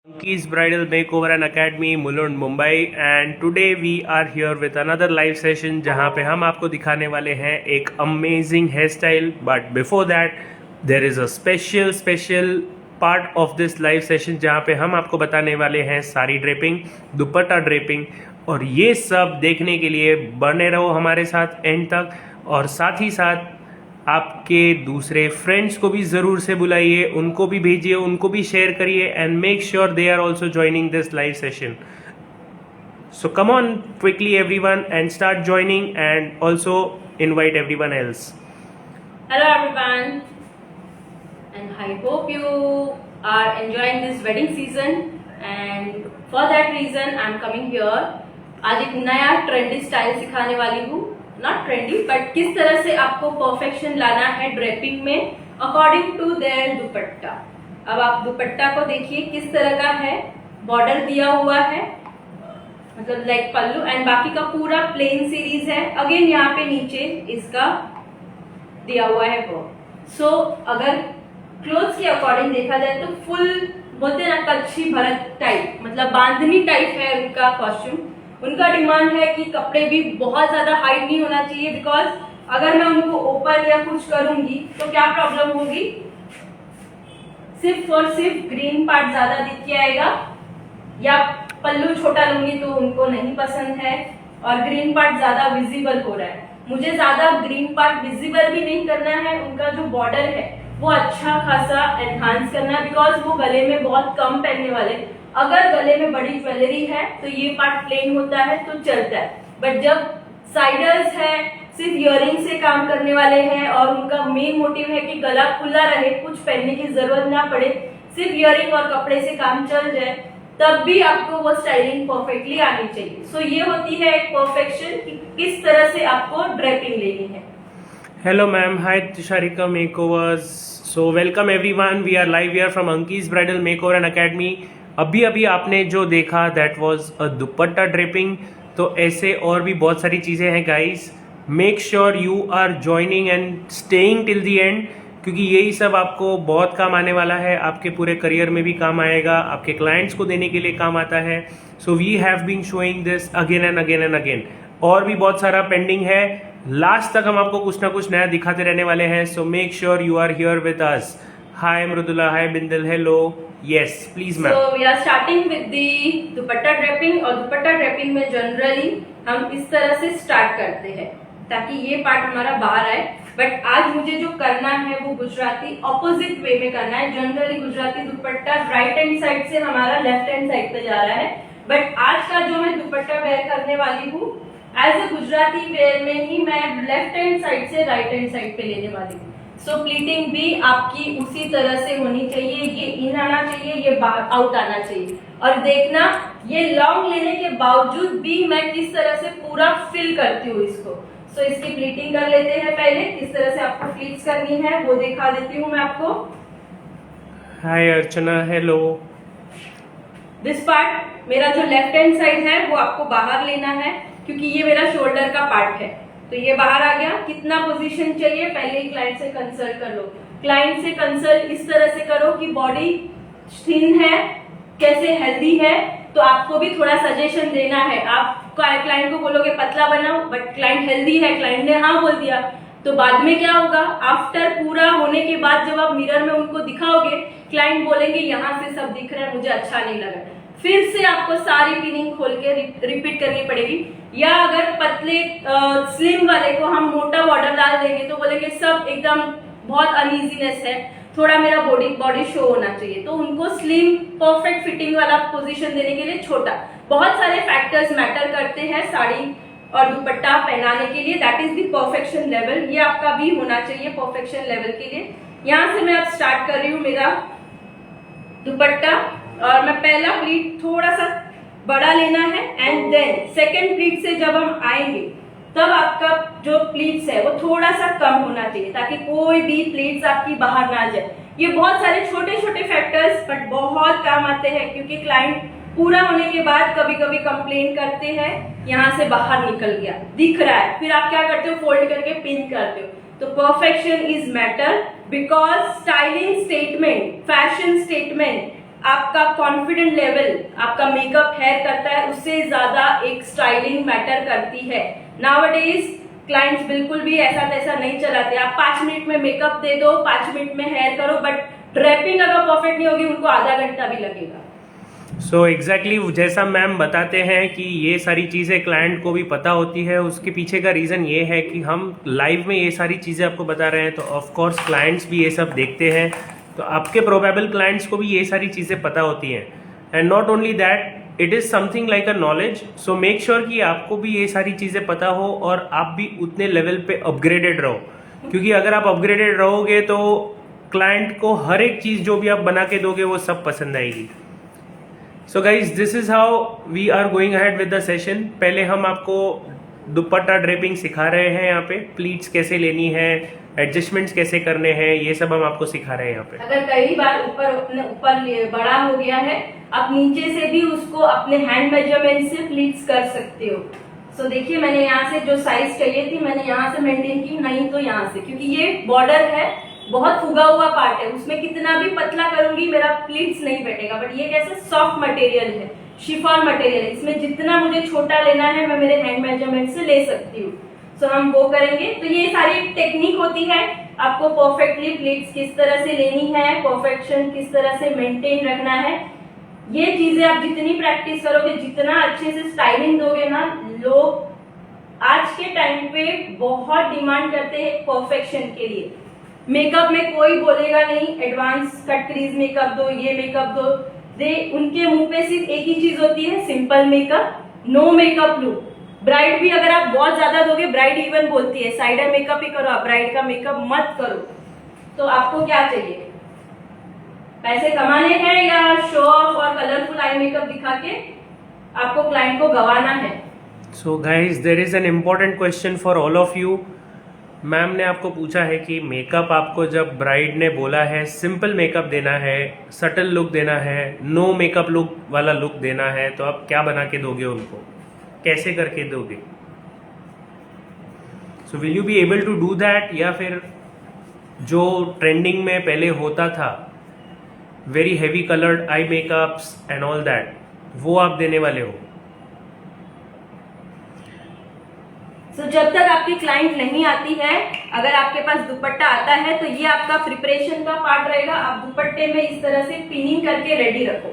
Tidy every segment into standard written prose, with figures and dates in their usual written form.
Monkey's Bridal Makeover and Academy, Mulund, Mumbai, and today we are here with another live session जहाँ पे हम आपको दिखाने वाले हैं एक amazing hairstyle. But before that, there is a special part of this live session जहाँ पे हम आपको बताने वाले हैं साड़ी ड्रेपिंग, दुपट्टा ड्रेपिंग, और ये सब देखने के लिए बने रहो हमारे साथ एंड तक। और साथ ही साथ आपके दूसरे फ्रेंड्स को भी ज़रूर से बुलाइए, उनको भी भेजिए, उनको भी शेयर करिए, and make sure they are also joining this live session. So come on quickly everyone and start joining, and also invite everyone else. Hello everyone, and I hope you are enjoying this wedding season, and for that reason I am coming here. आज एक नया trendy style सिखाने वाली हूँ, not trendy but किस तरह से आपको परफेक्शन लाना है ड्रेपिंग में अकॉर्डिंग टू देयर दुपट्टा। अब आप दुपट्टा को देखिए किस तरह का है, बॉर्डर दिया हुआ है, मतलब लाइक पल्लू, एंड बाकी का पूरा प्लेन सीरीज है। अगेन यहाँ पे नीचे इसका दिया हुआ है वो। सो अगर क्लोथ्स के अकॉर्डिंग देखा जाए तो फुल बोलते हैं ना कच्छी भरत टाइप, मतलब बांधनी टाइप है उनका कॉस्ट्यूम। उनका डिमांड है कि कपड़े भी बहुत ज्यादा हाइट नहीं होना चाहिए, बिकॉज अगर मैं उनको ओपन या कुछ करूंगी तो क्या प्रॉब्लम होगी, सिर्फ और सिर्फ ग्रीन पार्ट ज्यादा दिख के आएगा, या पल्लू छोटा लूंगी तो उनको नहीं पसंद है, और ग्रीन पार्ट ज्यादा विजिबल हो रहा है। मुझे ज्यादा ग्रीन पार्ट विजिबल भी नहीं करना है, उनका जो बॉर्डर है वो अच्छा खासा एनहांस करना है, बिकॉज वो गले में बहुत कम पहनने वाले। अगर गले में बड़ी ज्वेलरी है तो ये पार्ट प्लेन होता है तो चलता है, बट जब साइडर्स है, सिर्फ इयरिंग से काम करने वाले हैं और उनका मेन मोटिव है कि गला खुला रहे, कुछ पहनने की जरूरत ना पड़े, सिर्फ इयरिंग और कपड़े से काम चल जाए, तब भी आपको वो स्टाइलिंग परफेक्टली आनी चाहिए। सो ये होती है एक परफेक्शन कि किस तरह से आपको ड्रेपिंग लेनी है। Hello ma'am, hi Tisharika Makeovers. So welcome everyone, we are live here from Monkey's Bridal Makeover and Academy. अभी आपने जो देखा that was a dupatta draping. तो ऐसे और भी बहुत सारी चीज़ें हैं guys, make sure you are joining and staying till the end, क्योंकि यही सब आपको बहुत काम आने वाला है, आपके पूरे करियर में भी काम आएगा, आपके क्लाइंट्स को देने के लिए काम आता है। So we have been showing this again and again and again, और भी बहुत सारा पेंडिंग है। लास्ट तक हम आपको कुछ ना कुछ नया दिखाते रहने वाले हैं। So make sure you are here with us. Hi Mridula, hi Bindal, hello, yes please ma'am. So we are starting with the dupatta draping, और दुपट्टा ड्रेपिंग में जनरली हम इस तरह से स्टार्ट करते हैं ताकि ये पार्ट हमारा बाहर आए। बट आज मुझे जो करना है वो गुजराती ऑपोजिट वे में करना है। जनरली गुजराती दुपट्टा राइट हैंड साइड से हमारा लेफ्ट हैंड साइड पे जा रहा है, बट आज का जो मैं दुपट्टा वेयर करने वाली हूँ एज ए गुजराती वेयर में ही मैं लेफ्ट हैंड साइड से राइट हैंड साइड पे लेने वाली हूँ। सो प्लीटिंग भी आपकी उसी तरह से होनी चाहिए, ये इन आना चाहिए, ये आउट आना चाहिए। और देखना ये लॉन्ग लेने के बावजूद भी मैं किस तरह से पूरा फिल करती हूँ इसको। सो इसकी प्लीटिंग कर लेते हैं पहले, किस तरह से आपको प्लीट्स करनी है वो दिखा देती हूँ मैं आपको। हाय अर्चना, हेलो। दिस पार्ट मेरा जो लेफ्ट हैंड साइड है वो आपको बाहर लेना है, क्योंकि ये मेरा शोल्डर का पार्ट है, तो ये बाहर आ गया। कितना पोजीशन चाहिए पहले ही क्लाइंट से कंसल्ट कर लो। क्लाइंट से कंसल्ट इस तरह से करो कि बॉडी थिन है, कैसे हेल्दी है, तो आपको भी थोड़ा सजेशन देना है। आप क्लाइंट को बोलोगे पतला बनाओ, बट क्लाइंट हेल्दी है, क्लाइंट ने हाँ बोल दिया, तो बाद में क्या होगा, आफ्टर पूरा होने के बाद जब आप मिरर में उनको दिखाओगे, क्लाइंट बोलेंगे यहाँ से सब दिख रहा है, मुझे अच्छा नहीं लगा। फिर से आपको सारी पिनिंग खोल के रिपीट करनी पड़ेगी। या अगर पतले स्लिम वाले को हम मोटा बॉर्डर डाल देंगे तो बोलेंगे सब एकदम बहुत अनइजीनेस है, थोड़ा मेरा बॉडी शो होना चाहिए, तो उनको स्लिम परफेक्ट फिटिंग वाला पोजीशन देने के लिए छोटा। बहुत सारे फैक्टर्स मैटर करते हैं साड़ी और दुपट्टा पहनाने के लिए, that is the perfection level. ये आपका भी होना चाहिए परफेक्शन लेवल के लिए। यहाँ से मैं अब स्टार्ट कर रही हूँ मेरा दुपट्टा, और मैं पहला प्लीट थोड़ा सा बड़ा लेना है, एंड देन सेकेंड प्लीट से जब हम आएंगे तब आपका जो प्लीट्स है वो थोड़ा सा कम होना चाहिए, ताकि कोई भी प्लीट्स आपकी बाहर ना जाए। ये बहुत सारे छोटे छोटे फैक्टर्स बट बहुत काम आते हैं, क्योंकि क्लाइंट पूरा होने के बाद कभी कभी कंप्लेन करते हैं यहाँ से बाहर निकल गया, दिख रहा है, फिर आप क्या करते हो, फोल्ड करके पिन करते हो। तो perfection is matter, because styling statement, fashion statement आपका कॉन्फिडेंट लेवल, आपका मेकअप हेयर करता है, उससे ज्यादा एक स्टाइलिंग मैटर करती है। नाउअडेज क्लाइंट्स बिल्कुल भी ऐसा तैसा नहीं चलाते। आप 5 मिनट में मेकअप दे दो, 5 मिनट में हेयर करो, बट ड्रेपिंग अगर परफेक्ट नहीं होगी उनको आधा घंटा भी लगेगा। सो एग्जैक्टली जैसा मैम बताते हैं कि ये सारी चीज़ें क्लाइंट को भी पता होती है, उसके पीछे का रीज़न ये है कि हम लाइव में ये सारी चीज़ें आपको बता रहे हैं, तो ऑफ कोर्स क्लाइंट्स भी ये सब देखते हैं, तो आपके प्रोबेबल क्लाइंट्स को भी ये सारी चीज़ें पता होती हैं। And not only that, it is something like a knowledge. So make sure कि आपको भी ये सारी चीज़ें पता हो और आप भी उतने लेवल पे अपग्रेडेड रहो, क्योंकि अगर आप अपग्रेडेड रहोगे तो क्लाइंट को हर एक चीज़ जो भी आप बना के दोगे वो सब पसंद आएगी। So guys, this is how we are going ahead with the session. पहले हम आपको दुपट्टा ड्रेपिंग सिखा रहे हैं, यहाँ पे प्लीट्स कैसे लेनी है, एडजस्टमेंट्स कैसे करने हैं, ये सब हम आपको सिखा रहे हैं यहाँ पे। अगर कई बार ऊपर बड़ा हो गया है, आप नीचे से भी उसको अपने हैंड मेजरमेंट से प्लीट्स कर सकते हो। सो देखिए, मैंने यहाँ से जो साइज चाहिए थी मैंने यहाँ से मेंटेन की, नहीं तो यहाँ से, क्योंकि ये बॉर्डर है, बहुत फुगा हुआ पार्ट है, उसमें कितना भी पतला करूंगी मेरा प्लीट्स नहीं बैठेगा। बट ये कैसे सॉफ्ट मटेरियल है, शिफॉन मटेरियल है, इसमें जितना मुझे छोटा लेना है मैं मेरे हैंड मेजरमेंट से ले सकती हूँ। सो हम वो करेंगे। तो ये सारी टेक्निक होती है, आपको परफेक्टली प्लीट्स किस तरह से लेनी है, परफेक्शन किस तरह से मेंटेन रखना है। ये चीजें आप जितनी प्रैक्टिस करोगे, जितना अच्छे से स्टाइलिंग दोगे ना, लोग आज के टाइम पे बहुत डिमांड करते हैं परफेक्शन के लिए। मेकअप में कोई बोलेगा नहीं एडवांस कट क्रीज मेकअप दो, ये मेकअप दो, उनके मुंह पे सिर्फ एक ही चीज होती है, simple makeup, no makeup look. Bride भी अगर आप बहुत ज्यादा दोगे, ब्राइड इवन बोलती है साइडर मेकअप ही करो, आप ब्राइड का मेकअप मत करो। तो आपको क्या चाहिए, पैसे कमाने हैं या शो ऑफ और कलरफुल आई मेकअप दिखा के आपको क्लाइंट को गवाना है? So guys, there is an important question for all of you. Ma'am ने आपको पूछा है कि मेकअप आपको जब ब्राइड ने बोला है सिंपल मेकअप देना है, सटल लुक देना है, नो मेकअप लुक वाला लुक देना है, तो आप क्या बना के दोगे उनको, कैसे करके दोगे? So will you be able to do that, या फिर जो ट्रेंडिंग में पहले होता था, very heavy coloured eye makeups and all that, वो आप देने वाले हो? तो जब तक आपकी क्लाइंट नहीं आती है, अगर आपके पास दुपट्टा आता है तो ये आपका प्रिपरेशन का पार्ट रहेगा। आप दुपट्टे में इस तरह से पिनिंग करके रेडी रखो,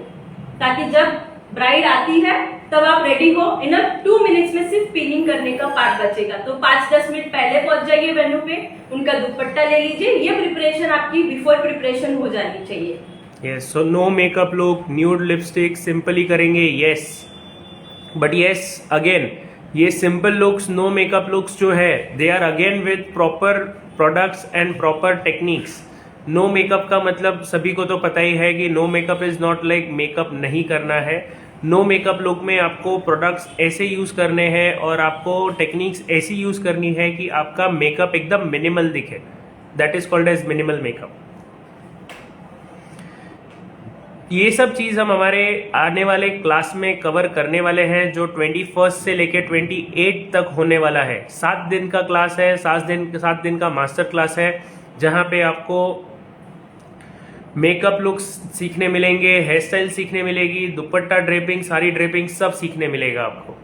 ताकि जब ब्राइड आती है तब आप रेडी हो। इन 2 मिनट्स में सिर्फ पिनिंग करने का पार्ट बचेगा, तो 5-10 मिनट पहले पहुंच जाइए वेन्यू पे, उनका दुपट्टा ले लीजिए। ये प्रिपरेशन आपकी बिफोर प्रिपरेशन हो जानी चाहिए। Yes, so no makeup look, nude lipstick, simple ही करेंगे, यस। बट यस, अगेन ये simple looks, no makeup looks जो है, they are again with proper products and proper techniques. No makeup का मतलब सभी को तो पता ही है कि no makeup is not like makeup नहीं करना है। नो मेकअप लुक में आपको प्रोडक्ट्स ऐसे यूज करने हैं और आपको टेक्निक्स ऐसी यूज करनी है कि आपका मेकअप एकदम मिनिमल दिखे। That is called as minimal makeup. ये सब चीज़ हम हमारे आने वाले क्लास में कवर करने वाले हैं, जो 21 से लेके 28 तक होने वाला है। 7 दिन का क्लास है, 7 दिन का मास्टर क्लास है, जहाँ पे आपको मेकअप लुक्स सीखने मिलेंगे, हेयर स्टाइल सीखने मिलेगी, दुपट्टा ड्रेपिंग, सारी ड्रेपिंग सब सीखने मिलेगा आपको।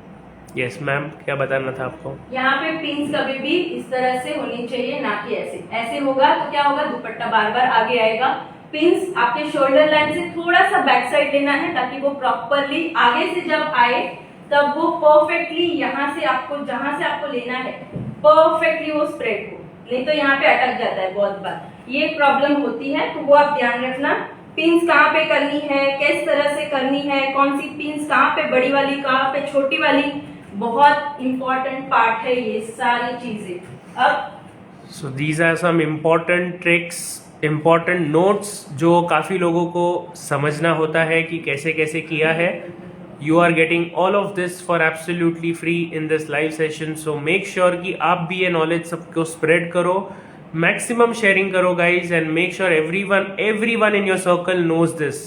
यस मैम, क्या बताना था आपको? यहाँ पे पिन्स कभी भी इस तरह से होनी चाहिए, ना कि ऐसे। ऐसे होगा तो क्या होगा, दुपट्टा बार बार आगे आएगा। पिन्स आपके शोल्डर लाइन से थोड़ा सा बैक साइड लेना है, ताकि वो प्रॉपरली आगे से जब आए तब वो परफेक्टली यहाँ से आपको, जहां से आपको लेना है, परफेक्टली वो स्प्रेड हो। नहीं तो यहाँ पे अटक जाता है बहुत बार, ये प्रॉब्लम होती है। तो वो आप ध्यान रखना, पिन्स कहाँ पे करनी है, किस तरह से करनी है, कौन सी पिन्स कहाँ पे, बड़ी वाली कहाँ पे, छोटी वाली, बहुत इंपॉर्टेंट पार्ट है ये सारी चीजें। अब so these are some important tricks, important notes जो काफ़ी लोगों को समझना होता है कि कैसे कैसे किया है। You are getting all of this for absolutely free in this live session. So make sure कि आप भी ये नॉलेज सबको स्प्रेड करो, मैक्सिमम शेयरिंग करो guys, and make sure everyone in your circle knows this.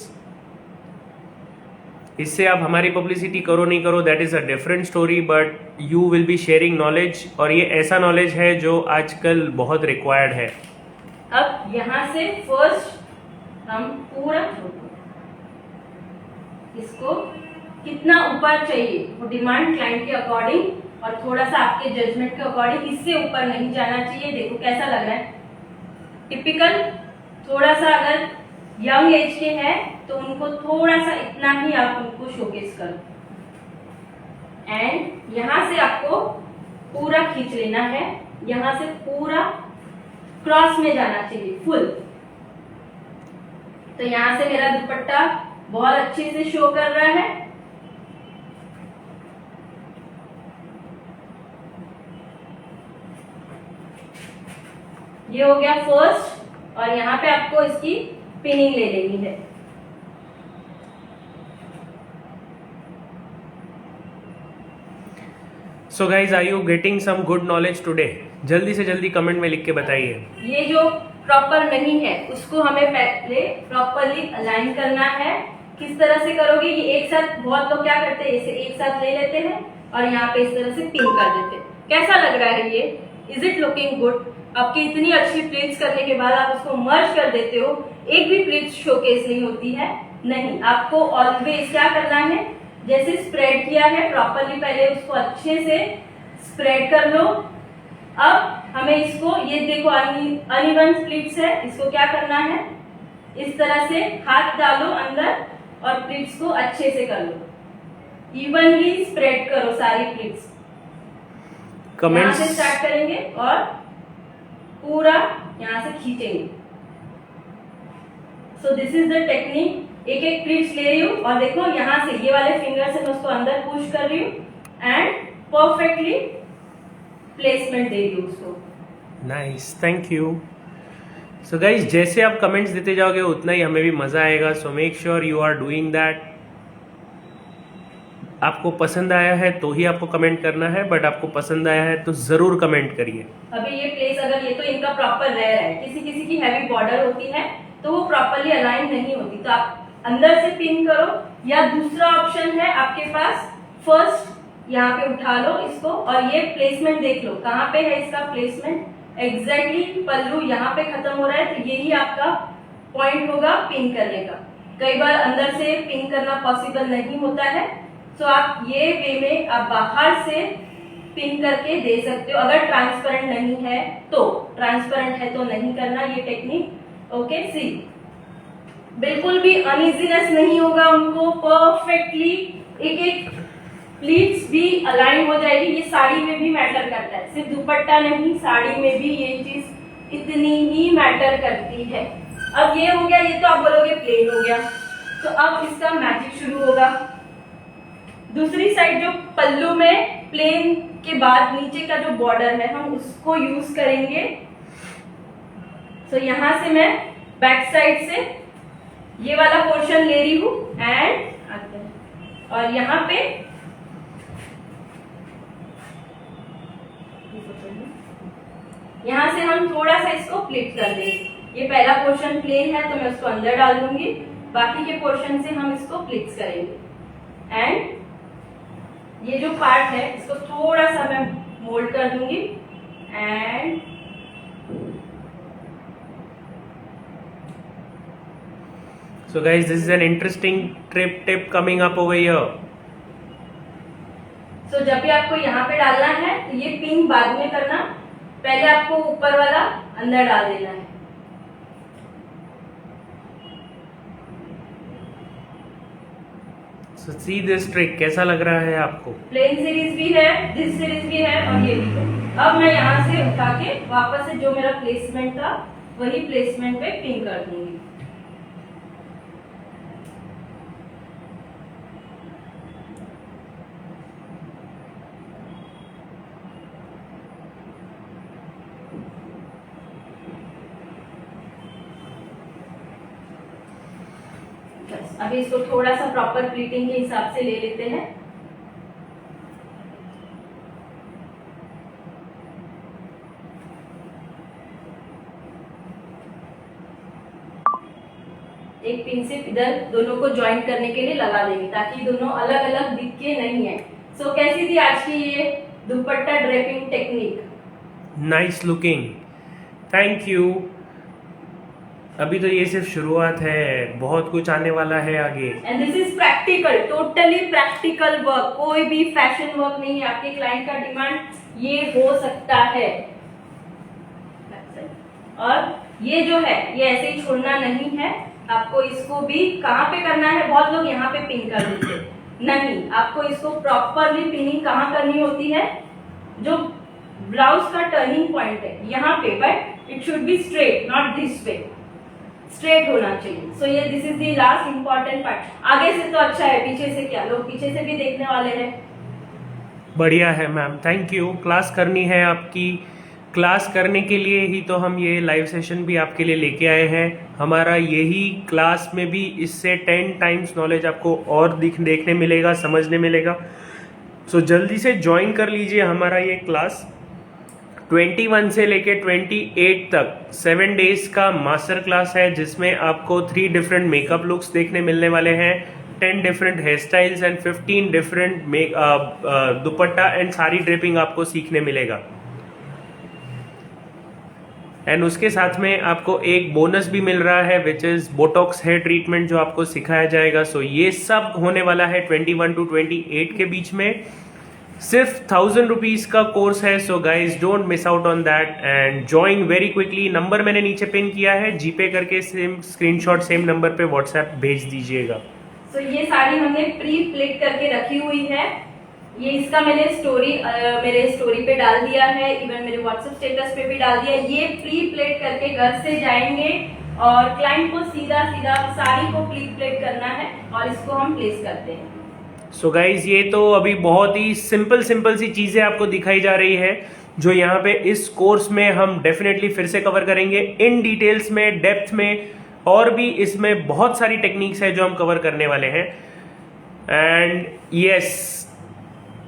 इससे आप हमारी पब्लिसिटी करो नहीं करो, that is a different story, but you will be sharing knowledge, और ये ऐसा नॉलेज है जो आजकल बहुत रिक्वायर्ड है। अब यहाँ से फर्स्ट हम पूरा इसको कितना ऊपर चाहिए वो डिमांड क्लाइंट के अकॉर्डिंग और थोड़ा सा आपके जजमेंट के अकॉर्डिंग, इससे ऊपर नहीं जाना चाहिए। देखो कैसा लग रहा है, टिपिकल। थोड़ा सा अगर यंग एज के हैं तो उनको थोड़ा सा इतना ही आप उनको शोकेस करो, एंड यहां से आपको पूरा खींच लेना है, यहां से पूरा क्रॉस में जाना चाहिए फुल। तो यहां से मेरा दुपट्टा बहुत अच्छे से शो कर रहा है। ये हो गया फर्स्ट, और यहाँ पे आपको इसकी पिनिंग ले लेनी है। So guys, are you getting some good knowledge today? जल्दी से जल्दी कमेंट में लिख के बताइए। ये जो प्रॉपर नहीं है उसको हमें पहले प्रॉपरली अलाइन करना है। किस तरह से करोगे? ये एक साथ, बहुत लोग क्या करते हैं, इसे एक साथ ले लेते हैं और यहाँ पे इस तरह से पिन कर देते हैं। कैसा लग रहा है ये? Is it looking good? आपकी इतनी अच्छी प्लीट्स करने के बाद आप उसको मर्ज कर देते हो, एक भी प्लीट्स शोकेस नहीं होती है। नहीं, आपको ऑलवेज क्या करना है, जैसे स्प्रेड किया है प्रॉपरली, पहले उसको अच्छे से स्प्रेड कर लो। अब हमें इसको, ये देखो अनइवन प्लीट्स है, इसको क्या करना है, इस तरह से हाथ डालो अंदर और प्लीट्स को अच्छे से कर लो, इवनली स्प्रेड करो सारी प्लीट्स। यहाँ से स्टार्ट करेंगे और पूरा यहाँ से खींचेंगे। So this is the technique. एक एक प्लीट्स ले रही हूँ और देखो यहाँ से ये वाले फिंगर से मैं उसको अंदर पुश कर रही हूँ एंड परफेक्टली प्लेसमेंट दे रही हूँ उसको। Nice, thank you. So guys, जैसे आप कमेंट्स देते जाओगे उतना ही हमें भी मजा आएगा। So make sure you are doing that. आपको पसंद आया है तो ही आपको कमेंट करना है, बट आपको पसंद आया है तो जरूर कमेंट करिए। अभी ये प्लेस, अगर ये तो इनका प्रॉपर रेयर है, किसी किसी की हैवी बॉर्डर होती है तो वो प्रॉपरली अलाइन नहीं होती, तो आप अंदर से पिन करो, या दूसरा ऑप्शन है आपके पास, फर्स्ट यहाँ पे उठा लो इसको और ये प्लेसमेंट देख लो कहाँ पे है इसका प्लेसमेंट। एग्जैक्टली पल्लू यहाँ पे खत्म हो रहा है, तो यही आपका पॉइंट होगा पिन करने का। कई बार अंदर से पिन करना पॉसिबल नहीं होता है, तो आप ये वे में आप बाहर से पिन करके दे सकते हो। अगर ट्रांसपेरेंट नहीं है तो, ट्रांसपेरेंट है तो नहीं करना ये टेक्निक। ओके, सी बिल्कुल भी अनइजीनेस नहीं होगा उनको, परफेक्टली एक एक प्लीट्स भी अलाइन हो जाएगी। ये साड़ी में भी मैटर करता है, सिर्फ दुपट्टा नहीं, साड़ी में भी ये चीज इतनी ही मैटर करती है। अब ये हो गया, ये तो आप बोलोगे प्लेन हो गया, तो अब इसका मैजिक शुरू होगा। दूसरी साइड जो पल्लू में प्लेन के बाद नीचे का जो बॉर्डर है हम उसको यूज करेंगे। तो यहां से मैं बैक साइड से ये वाला पोर्शन ले रही हूं एंड और यहाँ पे यहां से हम थोड़ा सा इसको प्लिट कर देंगे। ये पहला पोर्शन प्लेन है तो मैं उसको अंदर डाल दूंगी, बाकी के पोर्शन से हम इसको प्लिट करेंगे एंड ये जो पार्ट है इसको थोड़ा सा मैं मोल्ड कर दूंगी and So guys, this is an interesting tip coming up over here. So जब भी आपको यहाँ पे डालना है तो ये पिन बाद में करना, पहले आपको ऊपर वाला अंदर डाल देना है। So see this trick, कैसा लग रहा है आपको? प्लेन सीरीज भी है, दिस सीरीज भी है और ये भी है। अब मैं यहाँ से उठा के वापस से जो मेरा प्लेसमेंट था वही प्लेसमेंट पे पिन कर दूंगी। अभी इसको थोड़ा सा प्रॉपर प्लीटिंग के हिसाब से ले लेते हैं। एक पिन से इधर दोनों को ज्वाइंट करने के लिए लगा देंगे ताकि दोनों अलग अलग दिखे नहीं है। सो कैसी थी आज की ये दुपट्टा draping technique? Nice looking, thank you. अभी तो ये सिर्फ शुरुआत है, बहुत कुछ आने वाला है आगे। And this is practical, totally practical work, कोई भी फैशन वर्क नहीं है। आपके क्लाइंट का डिमांड ये हो सकता है। और ये जो है ये ऐसे ही छोड़ना नहीं है, आपको इसको भी कहाँ पे करना है, बहुत लोग यहाँ पे पिन कर देते हैं, नहीं, आपको इसको प्रॉपरली पिनिंग कहाँ करनी होती है, जो ब्लाउज का टर्निंग पॉइंट है यहाँ पे, but it should be straight, not this way, straight होना चाहिए। सो ये this is the last important part. आगे से तो अच्छा है, पीछे से क्या, लोग पीछे से भी देखने वाले हैं। बढ़िया है मैम, थैंक यू। क्लास करनी है आपकी, क्लास करने के लिए ही तो हम ये लाइव सेशन भी आपके लिए लेके आए हैं। हमारा यही क्लास में भी इससे 10 टाइम्स नॉलेज आपको और देखने मिलेगा, समझने मिलेगा। सो जल्दी से ज्वाइन कर लीजिए हमारा ये क्लास। 21 से लेके 28 तक 7 डेज का मास्टर क्लास है, जिसमें आपको 3 डिफरेंट मेकअप लुक्स देखने मिलने वाले हैं, 10 different hair styles and 15 different dupatta and sari draping आपको सीखने मिलेगा। एंड उसके साथ में आपको एक बोनस भी मिल रहा है, which is botox hair treatment, जो आपको सिखाया जाएगा। सो ये सब होने वाला है 21 to 28 के बीच में। सिर्फ 1000 रुपीज का कोर्स है। So guys don't miss out on that and join very quickly. Number मैंने नीचे पिन किया है, जीपे करके सेम स्क्रीनशॉट सेम नंबर पे व्हाट्सएप भेज दीजिएगा। सो ये साड़ी हमने प्री प्लेट करके रखी हुई है। ये इसका मैंने मेरे स्टोरी पे डाल दिया है, इवन मेरे व्हाट्सएप स्टेटस पे भी डाल दिया। ये प्री प्लेट करके घर से जाएंगे और क्लाइंट को सीधा सीधा साड़ी को प्री प्लेट करना है और इसको हम प्लेस करते हैं। सो गाइज ये तो अभी बहुत ही सिंपल सी चीजें आपको दिखाई जा रही है, जो यहाँ पे इस कोर्स में हम डेफिनेटली फिर से कवर करेंगे इन डिटेल्स में, डेप्थ में, और भी इसमें बहुत सारी टेक्निक्स है जो हम कवर करने वाले हैं। एंड यस,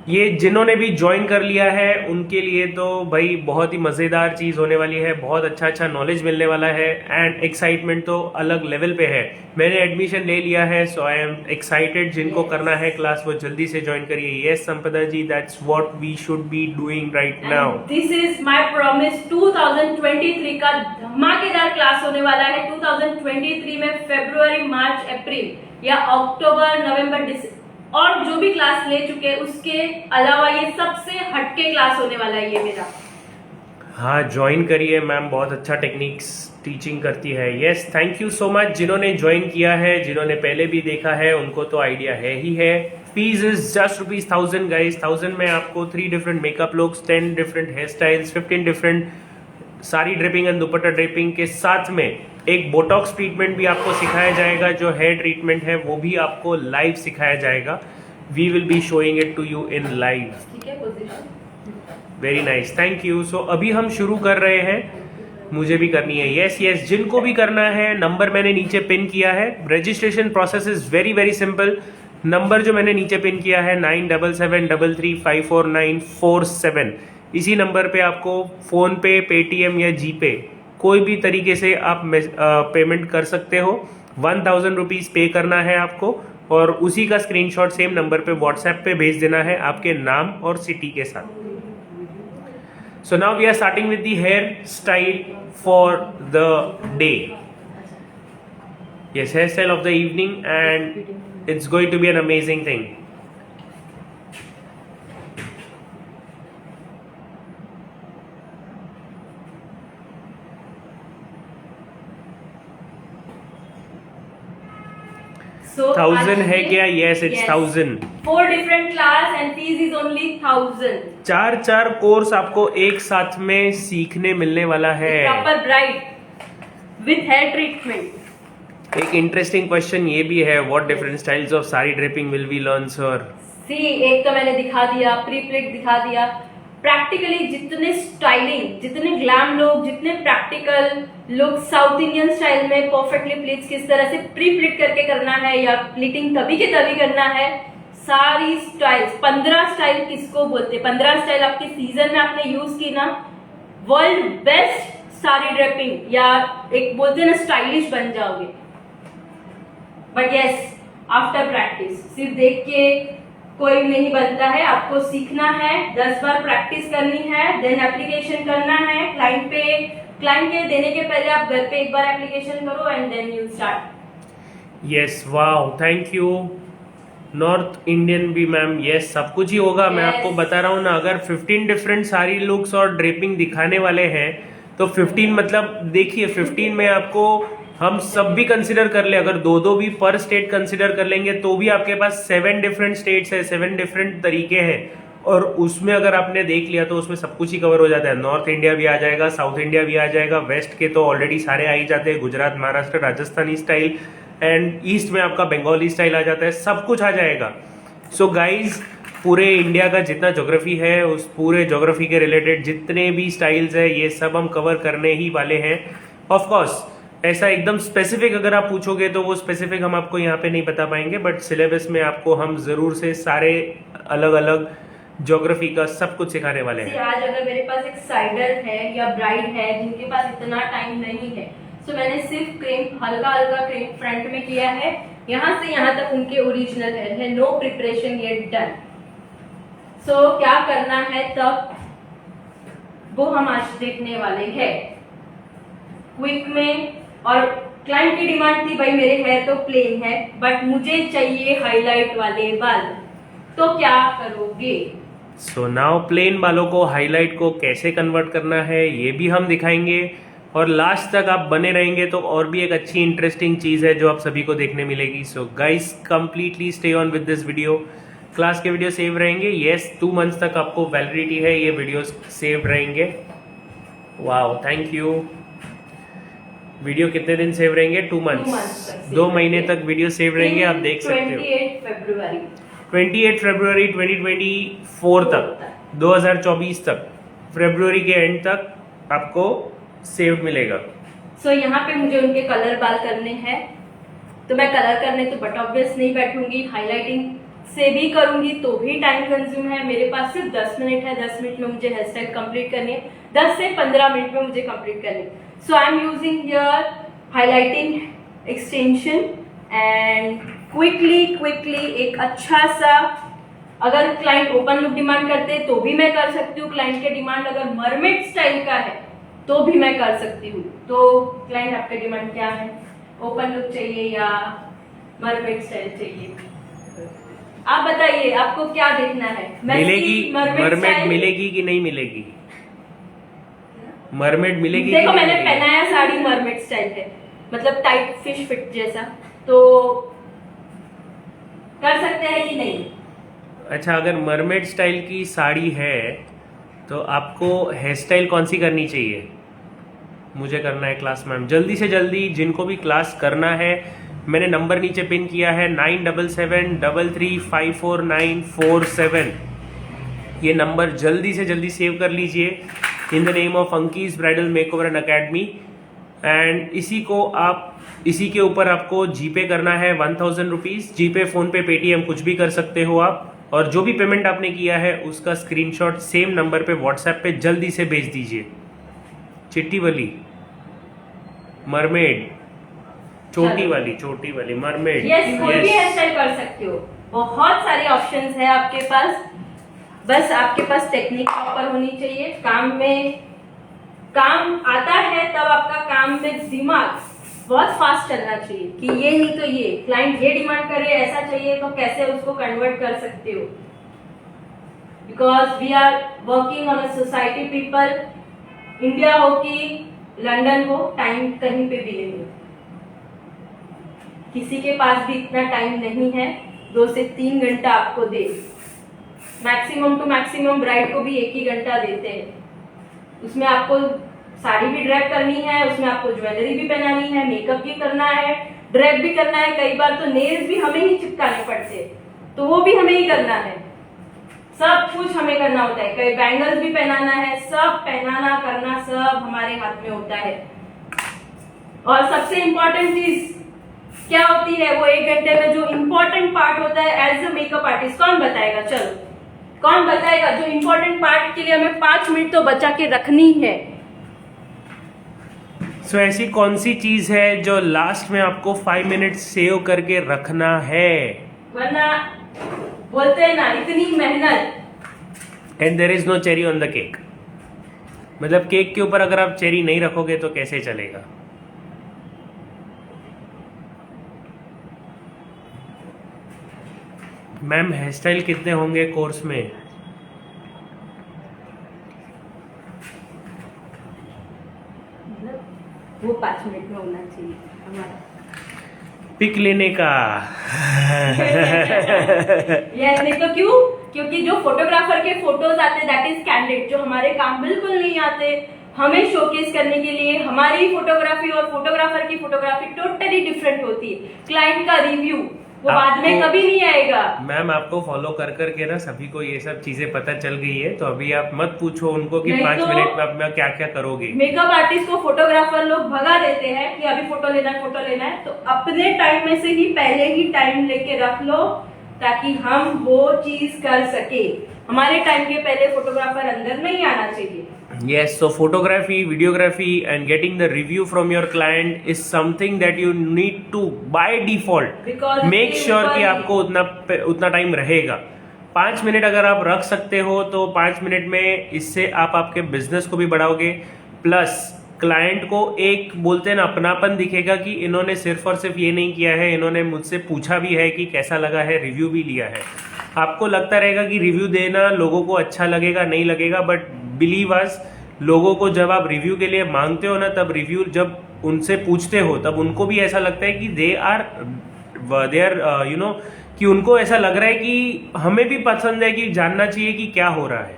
ये जिन्होंने भी ज्वाइन कर लिया है उनके लिए तो भाई बहुत ही मज़ेदार चीज़ होने वाली है, बहुत अच्छा नॉलेज मिलने वाला है एंड एक्साइटमेंट तो अलग लेवल पे है। मैंने एडमिशन ले लिया है, सो आई एम एक्साइटेड। जिनको करना है क्लास वो जल्दी से ज्वाइन करिए। Yes Sampada ji, that's what we should be doing right now. This is my promise, 2023 का धमाकेदार क्लास होने वाला है। 2023 में फरवरी, मार्च, अप्रैल या अक्टूबर, नवंबर, दिसंबर और जो भी क्लास ले चुके हैं उसके अलावा ये सबसे हटके क्लास होने वाला है ये मेरा। हाँ, ज्वाइन करिए, मैम बहुत अच्छा टेक्निक्स टीचिंग करती है। Yes, thank you so much. जिन्होंने ज्वाइन किया है, जिन्होंने पहले भी देखा है, उनको तो आइडिया है ही है। Fees is just ₹1000 guys. 1000 में आपको 3 different makeup looks, 10 different hair styles, 15 different sari draping and dupatta draping के साथ में एक बोटॉक्स ट्रीटमेंट भी आपको सिखाया जाएगा। जो हेयर ट्रीटमेंट है वो भी आपको लाइव सिखाया जाएगा। We will be showing it to you in live. ठीक है, position very nice, thank you. So अभी हम शुरू कर रहे हैं, मुझे भी करनी है। यस यस, जिनको भी करना है, नंबर मैंने नीचे पिन किया है। Registration process is very simple. Number जो मैंने नीचे पिन किया है 9773354947, इसी नंबर पे आपको फोन पे, पेटीएम या जीपे कोई भी तरीके से आप पेमेंट कर सकते हो। 1000 रुपीज पे करना है आपको और उसी का स्क्रीनशॉट सेम नंबर पे व्हाट्सएप पे भेज देना है आपके नाम और सिटी के साथ। So now we are starting with the hair style for the day. Yes, hair style of the evening and it's going to be an amazing thing. So 1000 है क्या? Yes, it's 1000. 4 different class and fees is only 1000. 4 course आपको एक साथ में सीखने मिलने वाला है। Proper bride with hair treatment. एक इंटरेस्टिंग क्वेश्चन ये भी है, what different styles of sari draping will we learn sir? See, एक तो मैंने दिखा दिया, प्री प्लेट दिखा दिया। प्रैक्टिकली जितने स्टाइलिंग, जितने ग्लैम लोग, जितने प्रैक्टिकल लोग साउथ इंडियन स्टाइल में परफेक्टली प्लीट्स किस तरह से प्री प्लीट करके करना है या प्लीटिंग तभी के तभी करना है, सारी स्टाइल्स 15 स्टाइल किसको बोलते हैं, 15 स्टाइल आपके सीजन में आपने यूज की ना, वर्ल्ड बेस्ट साड़ी ड्रेपिंग या एक बोलते हैं ना स्टाइलिश बन जाओगे। बट यस, आफ्टर प्रैक्टिस, सिर्फ देख के कोई नहीं बनता है, आपको सीखना है, 10 बार प्रैक्टिस करनी है, देन एप्लीकेशन करना है, क्लाइंट पे क्लाइंट के देने के पहले आप घर पे एक बार एप्लीकेशन करो and then you start. Yes, wow, thank you. North Indian भी मैम, यस, सब कुछ ही होगा। मैं Yes. आपको बता रहा हूँ ना, अगर 15 डिफरेंट साड़ी लुक्स और ड्रेपिंग दिखाने वाले हैं तो 15 मतलब देखिए 15 में आपको हम सब भी कंसिडर कर ले, अगर दो दो भी पर स्टेट कंसिडर कर लेंगे तो भी आपके पास 7 डिफरेंट स्टेट्स है, 7 डिफरेंट तरीके हैं। और उसमें अगर आपने देख लिया तो उसमें सब कुछ ही कवर हो जाता है। नॉर्थ इंडिया भी आ जाएगा, साउथ इंडिया भी आ जाएगा, वेस्ट के तो ऑलरेडी सारे आ ही जाते हैं, Gujarat, Maharashtra, Rajasthani style, and east में आपका बंगाली स्टाइल आ जाता है, सब कुछ आ जाएगा। सो गाइज, पूरे इंडिया का जितना ज्योग्राफी है, उस पूरे ज्योग्राफी के रिलेटेड जितने भी स्टाइल्स है, ये सब हम कवर करने ही वाले हैं। ऑफ कोर्स ऐसा एकदम स्पेसिफिक अगर आप पूछोगे तो वो स्पेसिफिक हम आपको यहाँ पे नहीं बता पाएंगे, बट सिलेबस में आपको हम जरूर से सारे अलग अलग ज्योग्राफी का सब कुछ सिखाने वाले हैं। आज अगर मेरे पास एक साइडर है या ब्राइड है जिनके पास इतना टाइम नहीं है, तो मैंने सिर्फ क्रेप हल्का हल्का क्रेप फ्रंट में किया है, यहाँ से यहाँ तक उनके ओरिजिनल हेयर है, नो प्रिपरेशन येट डन। सो क्या करना है तब वो हम आज देखने वाले हैं क्विक में। और क्लाइंट की डिमांड थी भाई मेरे हेयर तो प्लेन है बट मुझे चाहिए हाईलाइट वाले बाल, तो क्या करोगे? सो नाउ प्लेन बालों को हाईलाइट को कैसे कन्वर्ट करना है ये भी हम दिखाएंगे, और लास्ट तक आप बने रहेंगे तो और भी एक अच्छी इंटरेस्टिंग चीज़ है जो आप सभी को देखने मिलेगी। So guys, completely stay on with this video. Class के वीडियो सेव रहेंगे, यस, 2 मंथ्स तक आपको वैलिडिटी है, ये वीडियोस सेव रहेंगे। Wow, thank you. वीडियो कितने दिन सेव रहेंगे? 2 मंथ्स, 2 महीने तक वीडियो सेव रहेंगे, आप देख सकते हो। 28 फरवरी 2024 तक, 2024 तक, फरवरी के एंड तक आपको सेव मिलेगा। सो यहाँ पे मुझे उनके कलर बाल करने हैं, तो मैं कलर करने तो बट ऑब्वियस नहीं बैठूंगी, हाईलाइटिंग से भी करूंगी तो भी टाइम कंज्यूम है। मेरे पास सिर्फ 10 मिनट है, 10 मिनट में मुझे हेयर स्टाइल कंप्लीट करनी है, 10 से 15 मिनट में मुझे कंप्लीट करनी है। So I am using here highlighting extension and quickly एक अच्छा सा, अगर क्लाइंट ओपन लुक डिमांड करते तो भी मैं कर सकती हूँ, क्लाइंट के डिमांड अगर मरमेड स्टाइल का है तो भी मैं कर सकती हूँ। तो क्लाइंट आपके डिमांड क्या है? ओपन लुक चाहिए या मरमेड स्टाइल चाहिए? आप बताइए आपको क्या देखना है? मिलेगी मरमेड, मिलेगी कि नहीं मिलेगी? मरमेड मिलेगी? देखो मैंने पहनाया साड़ी मरमेड स्टाइल है, मतलब टाइट फिश फिट जैसा, तो कर सकते हैं कि नहीं? अच्छा, अगर मरमेड स्टाइल की साड़ी है तो आपको हेयर स्टाइल कौन सी करनी चाहिए? मुझे करना है क्लास मैम, जल्दी से जल्दी जिनको भी क्लास करना है, मैंने नंबर नीचे पिन किया है 9773354947। ये नंबर जल्दी से जल्दी सेव कर लीजिए, in the name of Anki's bridal makeover and academy. And इसी के ऊपर आपको जीपे करना है 1000 रुपीज़, जीपे, फोनपे, पेटीएम कुछ भी कर सकते हो आप, और जो भी पेमेंट आपने किया है उसका स्क्रीनशॉट सेम नंबर पे व्हाट्सएप पे जल्दी से भेज दीजिए। चिट्टी वाली मरमेड, छोटी वाली मरमेड, यस, कोई भी हेयर स्टाइल कर सकते हो, बहुत सारे ऑप्शंस है आपके पास, बस आपके पास टेक्निक प्रॉपर होनी चाहिए। काम आता है तब आपका काम में दिमाग बहुत फास्ट चलना चाहिए कि ये नहीं तो ये, क्लाइंट ये डिमांड करे ऐसा चाहिए तो कैसे उसको कन्वर्ट कर सकते हो, because we are working on a society people, India हो कि लंदन हो, टाइम कहीं पे भी नहीं है, किसी के पास भी इतना टाइम नहीं है 2 से 3 घंटा आपको दे, मैक्सिमम टू मैक्सिमम ब्राइड को भी 1 ही घंटा देते हैं, उसमें आपको साड़ी भी ड्रेप करनी है, उसमें आपको ज्वेलरी भी पहनानी है, मेकअप भी करना है, ड्रेप भी करना है, कई बार तो नेल्स भी हमें ही चिपकाने पड़ते हैं तो वो भी हमें ही करना है, सब कुछ हमें करना होता है, कई बैंगल्स भी पहनाना है, सब पहनाना करना सब हमारे हाथ में होता है। और सबसे इम्पोर्टेंट चीज क्या होती है, वो 1 घंटे में जो इम्पोर्टेंट पार्ट होता है एज अ मेकअप आर्टिस्ट, कौन बताएगा? चलो कौन बताएगा? जो इम्पोर्टेंट पार्ट के लिए हमें 5 मिनट तो बचा के रखनी है। सो ऐसी कौन सी चीज है जो लास्ट में आपको 5 मिनट सेव करके रखना है? वरना बोलते हैं ना, इतनी मेहनत and there is no cherry on the cake. मतलब केक के ऊपर अगर आप चेरी नहीं रखोगे तो कैसे चलेगा? मैम हेयर स्टाइल कितने होंगे कोर्स में? वो 5 मिनट में होना चाहिए हमारा पिक लेने का। ये नहीं तो क्यों? क्योंकि जो फोटोग्राफर के फोटोज आते दैट इज कैंडिड, जो हमारे काम बिल्कुल नहीं आते, हमें शोकेस करने के लिए हमारी फोटोग्राफी और फोटोग्राफर की फोटोग्राफी टोटली डिफरेंट होती है। क्लाइंट का रिव्यू वो बाद में कभी नहीं आएगा। मैम आपको फॉलो कर करके ना सभी को ये सब चीजें पता चल गई है, तो अभी आप मत पूछो उनको कि 5 मिनट में आप क्या क्या करोगे। मेकअप आर्टिस्ट को फोटोग्राफर लोग भगा देते हैं कि अभी फोटो लेना है, तो अपने टाइम में से ही पहले ही टाइम लेके रख लो ताकि हम वो चीज कर सके। हमारे टाइम के पहले फोटोग्राफर अंदर नहीं आना चाहिए। Yes, so photography, videography and getting the review from your client is something that you need to by default Because make sure कि आपको उतना टाइम रहेगा। 5 मिनट अगर आप रख सकते हो तो 5 मिनट में इससे आप आपके बिजनेस को भी बढ़ाओगे, प्लस क्लाइंट को एक बोलते हैं ना अपनापन दिखेगा कि इन्होंने सिर्फ और सिर्फ ये नहीं किया है, इन्होंने मुझसे पूछा भी है कि कैसा लगा है, रिव्यू भी लिया है। आपको लगता रहेगा कि रिव्यू देना लोगों को अच्छा लगेगा नहीं लगेगा, बट बिलीव अस, लोगों को जब आप रिव्यू के लिए मांगते हो ना, तब रिव्यू जब उनसे पूछते हो तब उनको भी ऐसा लगता है कि दे आर यू नो कि उनको ऐसा लग रहा है कि हमें भी पसंद है कि जानना चाहिए कि क्या हो रहा है,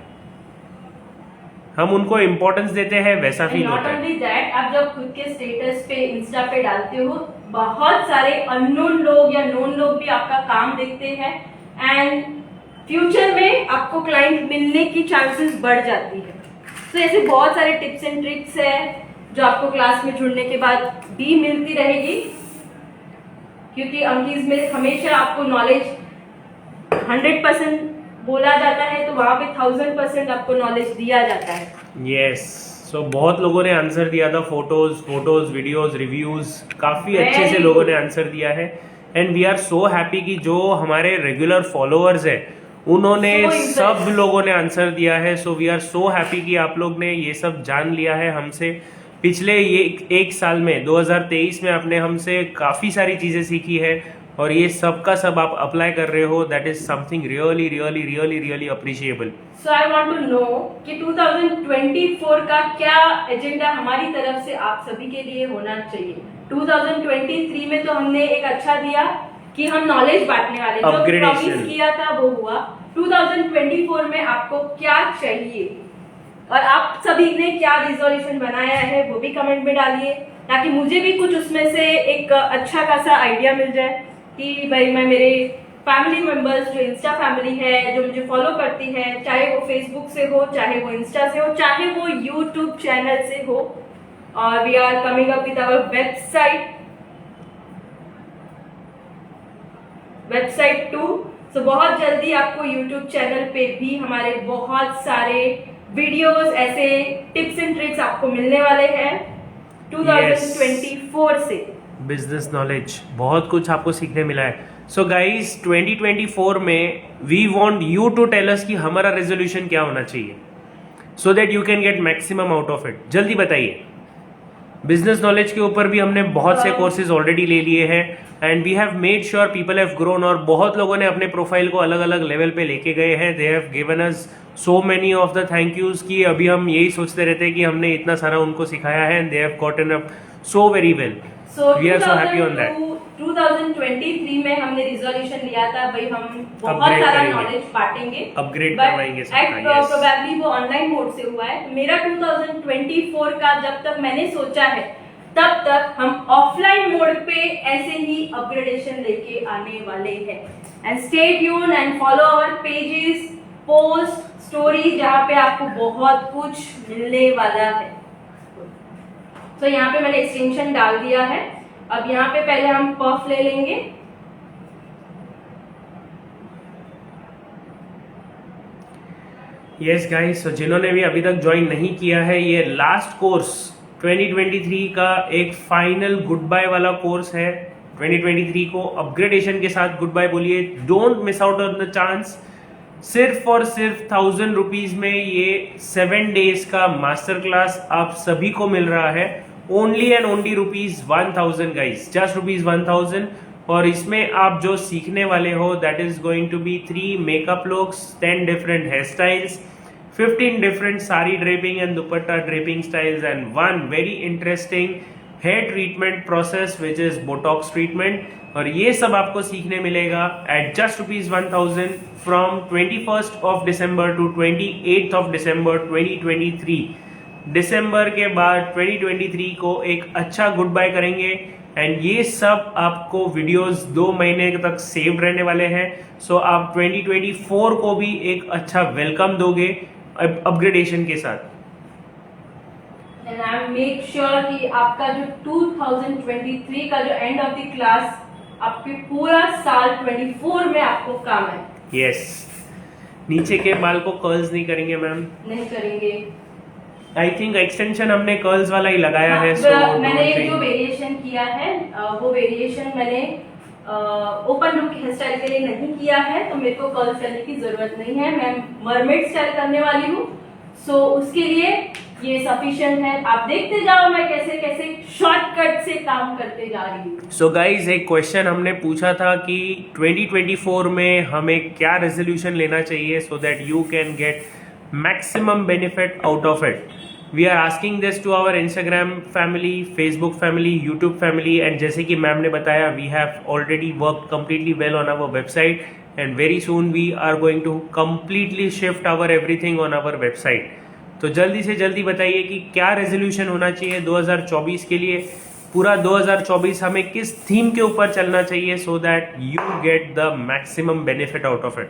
हम उनको इम्पोर्टेंस देते हैं, वैसा फील होता है। नॉट ओनली दैट, आप जब खुद के स्टेटस पे इंस्टा पे डालते हो, बहुत सारे अननोन लोग या नोन लोग भी आपका काम देखते हैं एंड फ्यूचर में आपको क्लाइंट मिलने की चांसेस बढ़ जाती है। तो ऐसे बहुत सारे टिप्स एंड ट्रिक्स है जो आपको क्लास में जुड़ने के बाद भी मिलती रहेगी, क्योंकि अंकीज में हमेशा आपको नॉलेज 100% बोला जाता है, तो वहां पे 1000% आपको नॉलेज दिया जाता है। यस, सो बहुत लोगों ने आंसर दिया था, फोटोज वीडियोस रिव्यूज, काफी अच्छे से लोगों ने आंसर दिया है and we are so happy कि जो हमारे रेगुलर फॉलोअर्स है उन्होंने सब लोगों ने आंसर दिया है। So we are so happy कि आप लोग ने ये सब जान लिया है हमसे। पिछले ये 1 साल में 2023 में आपने हमसे काफ़ी सारी चीज़ें सीखी है और ये सब का सब आप अप्लाई कर रहे हो, that is something really really really really appreciable. So I want to know कि 2024 का क्या एजेंडा हमारी तरफ से आप सभी के लिए होना चाहिए। 2023 में तो हमने एक अच्छा दिया कि हम नॉलेज बांटने वाले, जो प्रॉमिस किया था वो हुआ। 2024 में आपको क्या चाहिए और आप सभी ने क्या रिजोल्यूशन बनाया है वो भी कमेंट में डालिए, ताकि मुझे भी कुछ उसमें से एक अच्छा खासा आइडिया मिल जाए कि भाई मैं मेरे फैमिली मेंबर्स जो इंस्टा फैमिली है, जो मुझे फॉलो करती है, चाहे वो फेसबुक से हो, चाहे वो इंस्टा से हो, चाहे वो यूट्यूब चैनल से हो, और we are coming up with our website 2। सो बहुत जल्दी आपको यूट्यूब चैनल पे भी हमारे बहुत सारे वीडियोस, ऐसे टिप्स एंड ट्रिक्स आपको मिलने वाले हैं 2024 से। बिजनेस नॉलेज बहुत कुछ आपको सीखने मिला है। सो गाइज 2024 में we want you to tell us कि हमारा रेजोल्यूशन क्या होना चाहिए, so that you can get maximum out of it. जल्दी बताइए। बिजनेस नॉलेज के ऊपर भी हमने बहुत से कोर्सेज ऑलरेडी ले लिए हैं and we have made sure people have grown, और बहुत लोगों ने अपने प्रोफाइल को अलग अलग लेवल पे लेके गए हैं। They have given us so many of the thank use कि अभी हम यही सोचते रहते हैं कि हमने इतना सारा उनको सिखाया है and they have gotten up so very well. We are so happy on that. 2023 में हमने रिजोल्यूशन लिया था भाई हम बहुत सारा नॉलेज बांटेंगे, अपग्रेड करवाएंगे सबका। प्रोबेबली वो ऑनलाइन मोड से हुआ है। मेरा 2024 का जब तक मैंने सोचा है तब तक हम ऑफलाइन मोड पे ऐसे ही अपग्रेडेशन लेके आने वाले हैं। And stay tune and follow our pages, post, story, जहाँ पे आपको बहुत कुछ मिलने वाला है। तो यहाँ पे मैंने एक्सटेंशन डाल दिया है। अब यहाँ पे पहले हम पफ ले लेंगे। यस गाइस, सो जिन्होंने भी अभी तक ज्वाइन नहीं किया है, ये लास्ट कोर्स 2023 का एक फाइनल गुड बाय वाला कोर्स है। 2023 को अपग्रेडेशन के साथ गुड बाय बोलिए। Don't miss out on the chance. सिर्फ और सिर्फ 1000 रुपीज में ये 7 डेज का मास्टर क्लास आप सभी को मिल रहा है। Only and only ₹1000 guys, just ₹1000। और इसमें आप जो सीखने वाले हो that is going to be 3 makeup looks, 10 different hair styles, 15 different sari draping and dupatta draping styles, and one very interesting hair treatment process which is botox treatment। और ये सब आपको सीखने मिलेगा at just ₹1000 from 21st of December to 28th of December 2023। दिसंबर के बाद 2023 को एक अच्छा गुड बाय करेंगे एंड ये सब आपको वीडियोस 2 महीने तक सेव रहने वाले हैं। सो आप 2024 को भी एक अच्छा वेलकम दोगे अपग्रेडेशन के साथ। एंड आई मेक श्योर कि आपका जो 2023 का जो एंड ऑफ द क्लास आपके पूरा साल 24 में आपको काम है। यस, नीचे के बाल को कर्ल्स नहीं करेंगे मैम? नहीं करेंगे। आई थिंक एक्सटेंशन हमने कर्ल्स वाला ही लगाया है। मैंने जो वेरिएशन किया है वो वेरिएशन मैंने ओपन लुक हेयर स्टाइल के लिए नहीं किया है, तो मेरे को कर्ल्स करने की जरूरत नहीं है। मैं मरमेड स्टाइल करने वाली हूँ, सो उसके लिए ये सफिशिएंट है। आप देखते जाओ मैं कैसे कैसे शॉर्टकट से काम करते जा रही हूँ। सो गाइज, एक क्वेश्चन हमने पूछा था कि 2024 में हमें क्या रेजोल्यूशन लेना चाहिए so that you can get maximum benefit out of it. We are asking this to our Instagram family, Facebook family, YouTube family, and जैसे कि मैम ने बताया we have already work completely well on our website and very soon we are going to completely shift our everything on our website. तो जल्दी से जल्दी बताइए कि क्या रेजोल्यूशन होना चाहिए 2024 के लिए। पूरा 2024 हमें किस थीम के ऊपर चलना चाहिए so that you get the maximum benefit out of it.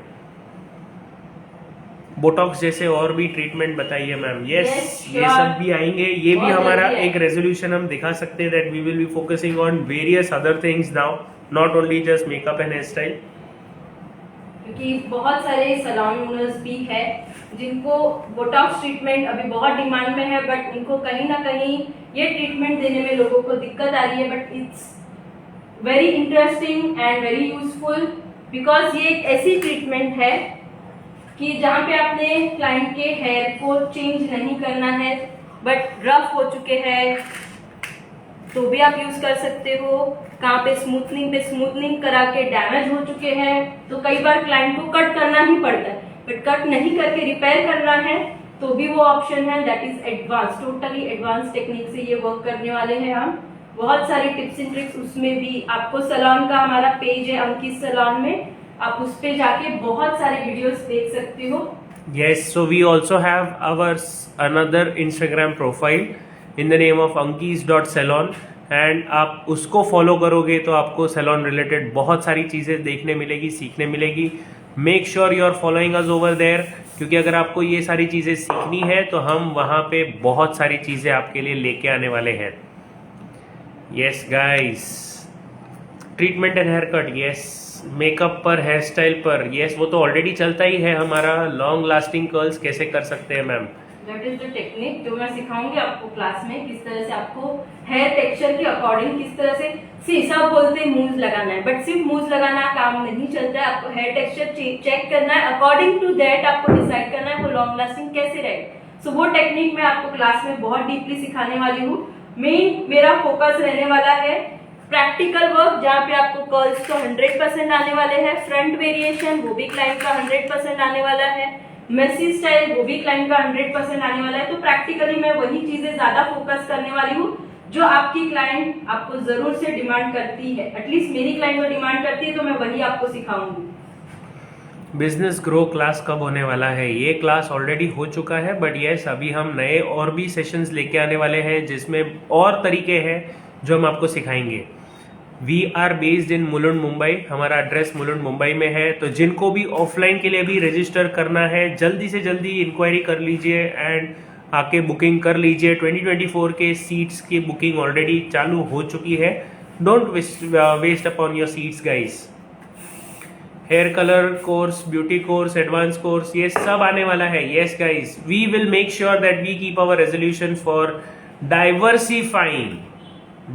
Botox जैसे और भी ट्रीटमेंट बताइए मैम। यस, ये सब भी आएंगे। ये भी हमारा एक रेजोल्यूशन हम दिखा सकते हैं that we will be focusing on various other things now, not only just makeup and hair style. क्योंकि बहुत सारे सैलून ओनर्स भी है जिनको बोटॉक्स ट्रीटमेंट अभी बहुत डिमांड में है, बट उनको कहीं ना कहीं ये ट्रीटमेंट देने में लोगों को दिक्कत आ रही है। But it's very interesting and very useful because ये एक ऐसी ट्रीटमेंट है कि जहाँ पे आपने क्लाइंट के हेयर को चेंज नहीं करना है, बट रफ हो चुके हैं तो भी आप यूज कर सकते हो। कहाँ पे स्मूथनिंग करा के डैमेज हो चुके हैं तो कई बार क्लाइंट को कट करना ही पड़ता है, बट कट नहीं करके रिपेयर करना है तो भी वो ऑप्शन है। That is advance, totally advance technique से ये वर्क करने वाले हैं हम। बहुत सारे टिप्स एंड ट्रिक्स उसमें भी आपको सैलून का हमारा पेज है अंकित सैलून में, आप उस पे जाके बहुत सारे वीडियोस देख सकते हो। Yes, so we also have our another Instagram profile in the name of ankis.salon and आप उसको फॉलो करोगे तो आपको सैलून रिलेटेड बहुत सारी चीज़ें देखने मिलेगी, सीखने मिलेगी। Make sure you are following us over there, क्योंकि अगर आपको ये सारी चीज़ें सीखनी है तो हम वहाँ पे बहुत सारी चीज़ें आपके लिए लेके आने वाले हैं। Yes guys, treatment and hair cut, yes, makeup पर, हेयर स्टाइल पर, यस, वो तो ऑलरेडी चलता ही है हमारा। लॉन्ग लास्टिंग कर्ल्स कैसे कर सकते हैं ma'am? That is the technique जो मैं सिखाऊंगी आपको क्लास में, किस तरह से आपको हेयर टेक्सचर के अकॉर्डिंग किस तरह से सब बोलते हैं मूव लगाना है, बट सिर्फ मूव लगाना काम नहीं चलता है। आपको हेयर टेक्सचर चेक करना है, अकॉर्डिंग टू दैट आपको डिसाइड करना है वो लॉन्ग लास्टिंग कैसे रहेगा। सो वो टेक्निक मैं आपको क्लास में बहुत डीपली सिखाने वाली हूँ। मेन मेरा फोकस रहने वाला है प्रैक्टिकल वर्क, जहाँ पे आपको कर्ल्स तो 100% आने वाले हैं, फ्रंट वेरिएशन वो भी क्लाइंट का 100% आने वाला है, मेसी स्टाइल वो भी क्लाइंट का 100% आने वाला है। तो प्रैक्टिकली मैं वही चीजें ज्यादा फोकस करने वाली हूँ जो आपकी क्लाइंट आपको जरूर से डिमांड करती है। एटलीस्ट मेरी क्लाइंट को डिमांड करती है तो मैं वही आपको सिखाऊंगी। बिजनेस ग्रो क्लास कब होने वाला है? ये क्लास ऑलरेडी हो चुका है, बट यस, अभी हम नए और भी सेशंस लेके आने वाले हैं जिसमें और तरीके हैं जो हम आपको सिखाएंगे। We are based in Mulund Mumbai, हमारा एड्रेस मुलुंड मुंबई में है। तो जिनको भी ऑफलाइन के लिए भी रजिस्टर करना है जल्दी से जल्दी इंक्वायरी कर लीजिए एंड आके बुकिंग कर लीजिए। 2024 के सीट्स की बुकिंग ऑलरेडी चालू हो चुकी है। Don't waste upon your seats guys. Hair colour course, beauty course, advance course, ये सब आने वाला है। Yes guys, we will make sure that we keep our resolution for diversifying.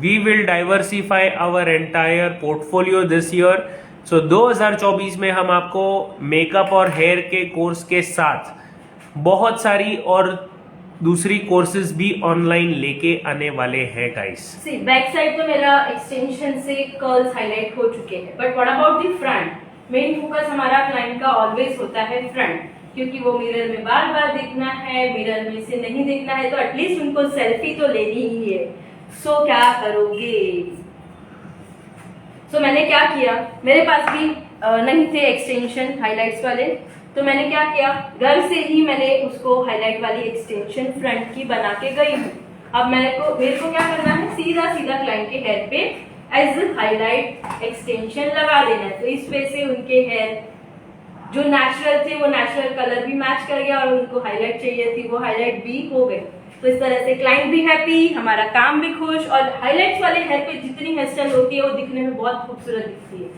We will diversify our entire portfolio this year so 2024 में हम आपको makeup और hair के कोर्स के साथ बहुत सारी और दूसरी कोर्सेज भी ऑनलाइन लेके आने वाले हैं गाइस। सी बैक साइड तो मेरा एक्सटेंशन से कर्ल्स हाईलाइट हो चुके हैं, but what about the front? Main focus हमारा क्लाइंट का ऑलवेज होता है फ्रंट, क्योंकि वो मिरर में बार बार दिखना है, मिरर में से नहीं दिखना है, तो एटलीस्ट उनको सेल्फी तो लेनी ही है। सो क्या करोगे? सो मैंने क्या किया, मेरे पास भी नहीं थे एक्सटेंशन हाइलाइट्स वाले, तो मैंने क्या किया, घर से ही मैंने उसको हाईलाइट वाली एक्सटेंशन फ्रंट की बना के गई हूँ। अब मेरे को क्या करना है, सीधा सीधा क्लाइंट के हेयर पे एज हाईलाइट एक्सटेंशन लगा देना है। तो इस वजह से उनके हेयर जो नेचुरल थे वो नेचुरल कलर भी मैच कर गया, और उनको हाईलाइट चाहिए थी वो हाईलाइट भी हो गई। तो इस तरह से क्लाइंट भी हैप्पी, हमारा काम भी खुश, और हाईलाइट्स वाले हेयर पे जितनी हेयर स्टाइल होती है वो दिखने में बहुत खूबसूरत दिखती है।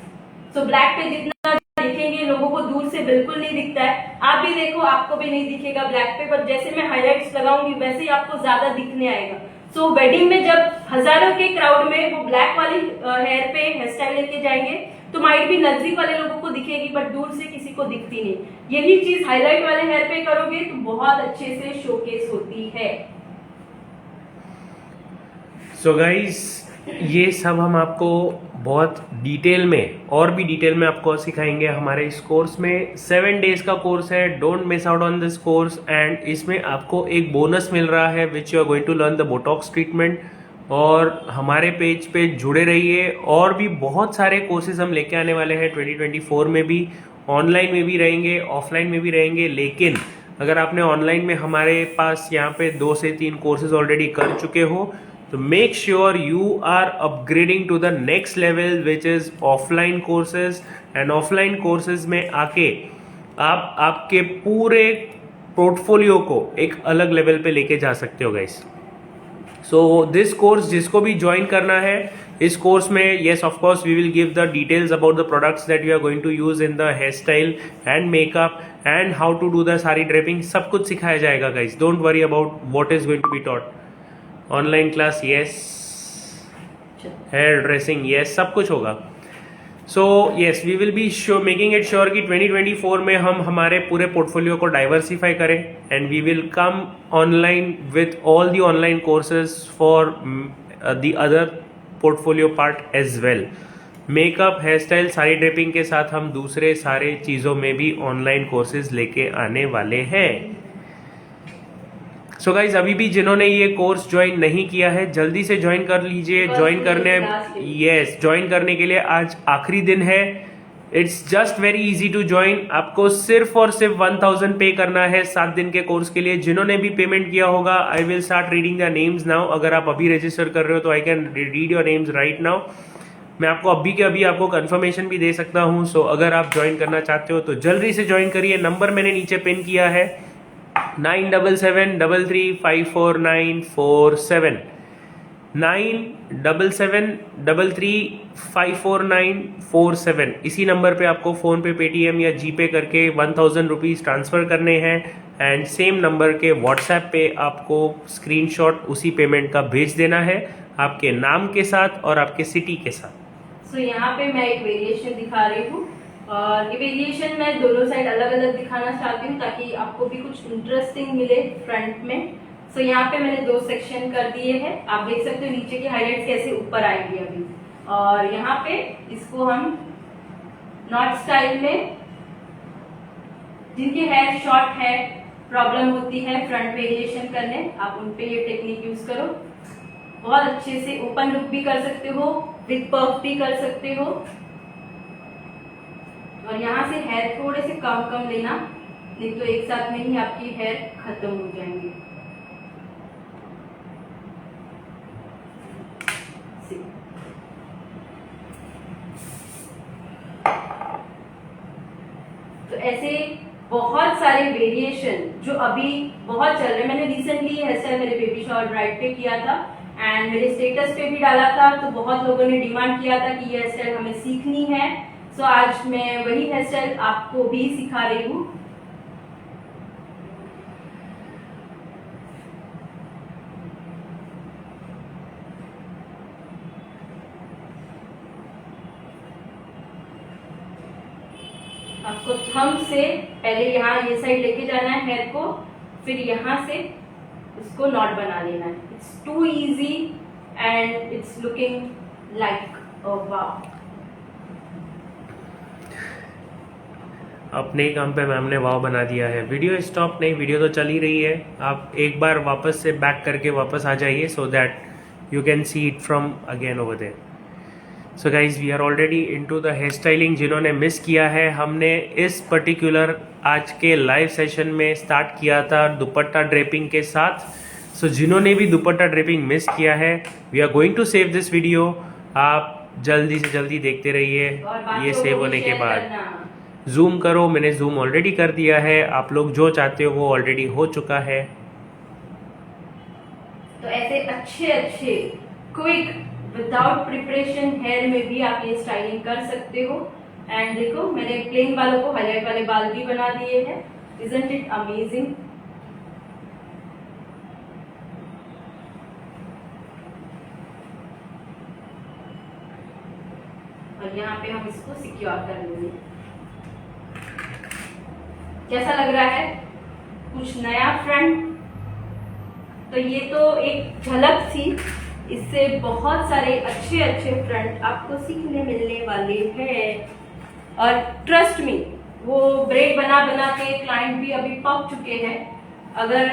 सो ब्लैक पे जितना दिखेंगे लोगों को दूर से बिल्कुल नहीं दिखता है, आप भी देखो आपको भी नहीं दिखेगा ब्लैक पे, पर जैसे मैं हाईलाइट्स लगाऊंगी वैसे ही आपको ज्यादा दिखने आएगा। सो वेडिंग में जब हजारों के क्राउड में वो ब्लैक वाली हेयर पे हेयर स्टाइल लेके जाएंगे तो माइट भी नजदीक वाले लोगों को दिखेगी, बट दूर से किसी को दिखती नहीं। यही चीज हाईलाइट वाले हेयर पे करोगे तो बहुत अच्छे से शोकेस होती है। सो गाइस, ये सब हम आपको बहुत डिटेल में और भी डिटेल में आपको सिखाएंगे हमारे इस कोर्स में। 7 डेज का कोर्स है, don't miss out on this course. And इसमें आपको एक बोनस मिल रहा है which you are going to learn the botox treatment. और हमारे पेज पे जुड़े रहिए, और भी बहुत सारे कोर्सेज हम लेके आने वाले हैं 2024 में भी। ऑनलाइन में भी रहेंगे, ऑफलाइन में भी रहेंगे। लेकिन अगर आपने ऑनलाइन में हमारे पास यहाँ पे 2 से 3 कोर्सेज ऑलरेडी कर चुके हो, तो make sure you are upgrading to the next level which is offline courses. And offline courses में आके आप आपके पूरे पोर्टफोलियो को एक अलग लेवल पे लेके जा सकते हो गाइस। सो दिस कोर्स जिसको भी ज्वाइन करना है, इस कोर्स में yes of course we will give the details about the products that you are going to use in the hair style and makeup and how to do the sari draping, सब कुछ सिखाया जाएगा guys. Don't worry about what is going to be taught. Online class yes, hair dressing yes, सब कुछ होगा। So yes, we will be making it sure कि 2024 में हम हमारे पूरे पोर्टफोलियो को डाइवर्सिफाई करें, and we will come online with all the online courses for the other portfolio part as well. Makeup, hair style, sari draping के साथ हम दूसरे सारे चीज़ों में भी ऑनलाइन कोर्सेज लेके आने वाले हैं। सो गाइज, अभी भी जिन्होंने ये कोर्स ज्वाइन नहीं किया है जल्दी से ज्वाइन कर लीजिए। ज्वाइन करने के लिए आज आखिरी दिन है। It's just very easy to join. आपको सिर्फ और सिर्फ 1000 पे करना है 7 दिन के कोर्स के लिए। जिन्होंने भी पेमेंट किया होगा, I will start reading the names now. अगर आप अभी रजिस्टर कर रहे हो तो I can read your names right now. मैं आपको अभी के अभी आपको कंफर्मेशन भी दे सकता हूँ। सो अगर आप ज्वाइन करना चाहते हो तो जल्दी से ज्वाइन करिए। नंबर मैंने नीचे पिन किया है 9773349447 9773349447। इसी नंबर पे आपको फोन पे, पेटीएम या जीपे करके 1000 रुपीज़ ट्रांसफ़र करने हैं। एंड सेम नंबर के व्हाट्सएप पे आपको स्क्रीनशॉट उसी पेमेंट का भेज देना है, आपके नाम के साथ और आपके सिटी के साथ। सो यहाँ पे मैं एक वेरिएशन दिखा रही हूँ, और ये वेरिएशन मैं दोनों साइड अलग अलग दिखाना चाहती हूँ ताकि आपको भी कुछ इंटरेस्टिंग मिले फ्रंट में। सो यहाँ पे मैंने 2 सेक्शन कर दिए हैं। आप देख सकते हो नीचे की हाईलाइट कैसे ऊपर आएगी अभी। और यहाँ पे इसको हम नॉट स्टाइल में, जिनके हेयर शॉर्ट है, प्रॉब्लम होती है फ्रंट वेरिएशन करने, आप उन पे ये टेक्निक यूज करो। बहुत अच्छे से ओपन लुक भी कर सकते हो, विद पर्फ भी कर सकते हो। और यहाँ से हेयर थोड़े से कम कम लेना, नहीं तो एक साथ में ही आपकी हेयर खत्म हो जाएंगे। तो ऐसे बहुत सारे वेरिएशन जो अभी बहुत चल रहे हैं। मैंने रिसेंटली हेयर स्टाइल मेरे बेबी शॉवर ब्राइड पे किया था एंड मेरे स्टेटस पे भी डाला था, तो बहुत लोगों ने डिमांड किया था कि ये हेयर स्टाइल हमें सीखनी है। सो आज मैं वही हेयर स्टाइल आपको भी सिखा रही हूँ। थंब से पहले यहाँ ये साइड लेके जाना है हेयर को, फिर यहाँ से इसको नॉट बना लेना है. It's too easy and it's looking like wow. अपने ही काम पे मैम ने वाव बना दिया है. वीडियो स्टॉप नहीं, वीडियो तो चल ही रही है. आप एक बार वापस से बैक करके वापस आ जाइए so that you can see it from again over there. So guys we are already into the hair styling. जिन्होंने मिस किया है, हमने इस पर्टिकुलर आज के लाइव सेशन में स्टार्ट किया था दुपट्टा ड्रेपिंग के साथ. सो जिन्होंने भी दुपट्टा ड्रेपिंग मिस किया है, we are going to save this video. आप जल्दी से जल्दी देखते रहिए. ये सेव होने के बाद जूम करो. मैंने जूम ऑलरेडी कर दिया है. आप लोग जो चाहते हो वो ऑलरेडी हो चुका है. तो ऐसे अच्छे अच्छे क्विक विदाउट प्रिपरेशन हेयर में भी आप ये स्टाइलिंग कर सकते हो. एंड देखो मैंने प्लेन बालों को हाईलाइट वाले बाल भी बना दिए हैं. Isn't it amazing. और यहाँ पे हम इसको सिक्योर कर लेंगे. कैसा लग रहा है? कुछ नया फ्रंट. तो ये तो एक झलक थी. इससे बहुत सारे अच्छे अच्छे फ्रंट आपको सीखने मिलने वाले हैं. और ट्रस्ट मी, वो ब्रेड बना बना के क्लाइंट भी अभी पक चुके हैं. अगर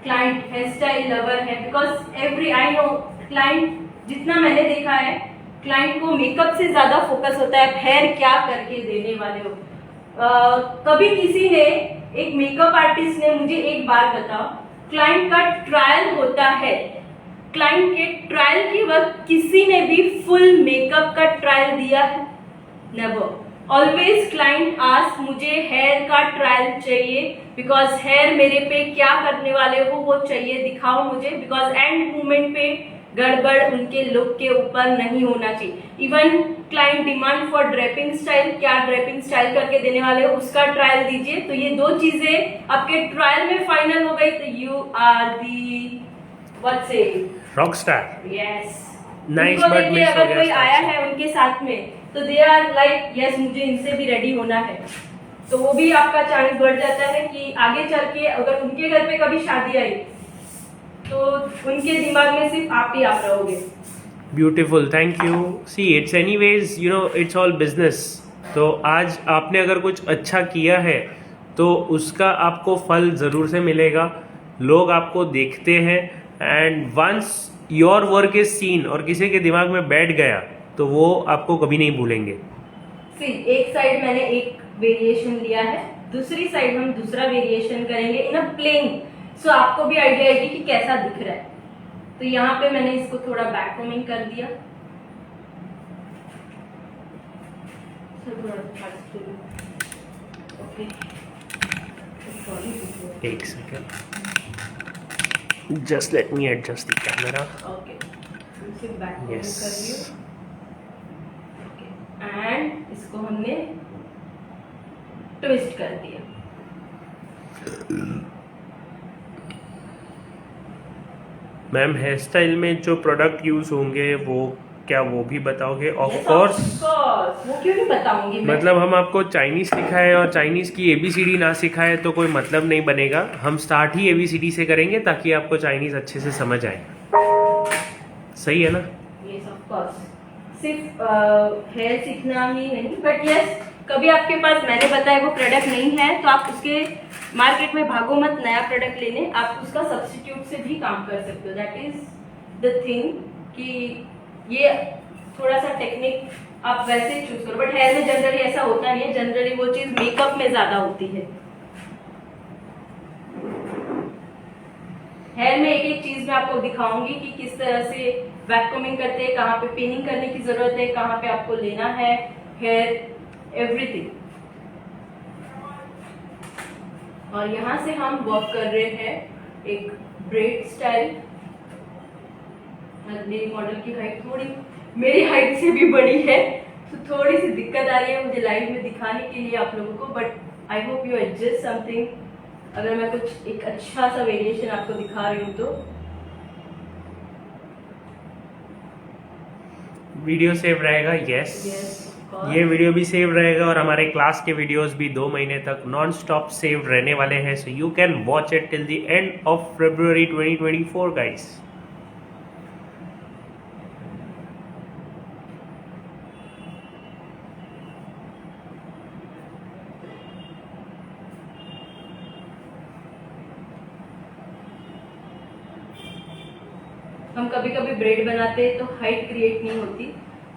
क्लाइंट हेयर स्टाइल लवर है, because every I know client, जितना मैंने देखा है क्लाइंट को मेकअप से ज्यादा फोकस होता है हेयर क्या करके देने वाले हो. कभी किसी ने, एक मेकअप आर्टिस्ट ने मुझे एक बार बताओ, क्लाइंट का ट्रायल होता है, क्लाइंट के ट्रायल के वक्त किसी ने भी फुल मेकअप का ट्रायल दिया है? नेवर. ऑलवेज क्लाइंट आस्क मुझे हेयर का ट्रायल चाहिए, बिकॉज हेयर मेरे पे क्या करने वाले हो वो चाहिए, दिखाओ मुझे. बिकॉज एंड मूवमेंट पे गड़बड़ उनके लुक के ऊपर नहीं होना चाहिए. Even client demand for draping style, क्या ड्रेपिंग स्टाइल करके देने वाले हो उसका ट्रायल दीजिए. तो ये दो चीजें आपके ट्रायल में फाइनल हो गई तो यू आर दी व्हाट से रॉक स्टार. यस. नाइस. उनको बट देखिए, अगर कोई आया है उनके साथ में तो दे आर लाइक यस मुझे इनसे भी रेडी होना है. तो वो भी आपका चांस बढ़ जाता है कि आगे चल के अगर उनके घर पे कभी शादी आई तो उनके दिमाग में सिर्फ आप ही आप रहोगे. Beautiful. Thank you. See it's anyways you know it's all business. तो आज आपने अगर कुछ अच्छा किया है तो उसका आपको फल ज़रूर से मिलेगा. लोग आपको देखते हैं and once your work is seen और किसी के दिमाग में बैठ गया तो वो आपको कभी नहीं भूलेंगे. सी एक साइड मैंने एक वेरिएशन लिया है, दूसरी साइड हम दूसरा वेरिएशन करेंगे इन अ प्लेन. सो आपको भी आइडिया आएगी कि कैसा दिख रहा है. तो यहाँ पे मैंने इसको थोड़ा बैक कोमिंग कर दिया. एक second, just let me adjust the camera. Okay. Back combing Yes. कर लिया. एंड इसको हमने ट्विस्ट कर दिया. मैम हेयर स्टाइल में जो प्रोडक्ट यूज होंगे वो क्या वो भी बताओगे? Of course. वो क्यों नहीं बताऊंगी मैं. मतलब हम आपको चाइनीज सिखाए और चाइनीज की एबीसीडी ना सिखाए तो कोई मतलब नहीं बनेगा. हम स्टार्ट ही एबीसीडी से करेंगे ताकि आपको चाइनीज अच्छे से समझ आए. सही है ना? Yes of course. सिर्फ हेयर सीखना ही नहीं, बट यस कभी आपके पास मैंने बताया वो प्रोडक्ट नहीं है तो आप उसके मार्केट में भागो मत नया प्रोडक्ट लेने. आप उसका सब्स्टिट्यूट से भी काम कर सकते हो. दैट इज द थिंग कि ये थोड़ा सा टेक्निक आप वैसे चूज करो. बट हेयर में जनरली ऐसा होता नहीं है. जनरली वो चीज मेकअप में ज्यादा होती है. हेयर में एक एक चीज मैं आपको दिखाऊंगी कि किस तरह से वैक्यूमिंग करते हैं, कहाँ पे पिनिंग करने की जरूरत है, कहाँ पे आपको लेना है हेयर, एवरीथिंग. और यहाँ से हम वर्क कर रहे हैं एक ब्रेड स्टाइल. मेरी मॉडल की हाइट थोड़ी मेरी हाइट से भी बड़ी है तो थोड़ी सी दिक्कत आ रही है मुझे लाइव में दिखाने के लिए आप लोगों को. But I hope you adjust something. अगर मैं कुछ एक अच्छा सा वेरिएशन आपको दिखा रही हूँ तो वीडियो सेव रहेगा. यस. ये वीडियो भी सेव रहेगा और हमारे क्लास के वीडियोस भी 2 महीने तक नॉन स्टॉप सेव रहने वाले हैं, so you can watch it till the end of February 2024 guys. हम कभी कभी ब्रेड बनाते हैं तो हाइट क्रिएट नहीं होती,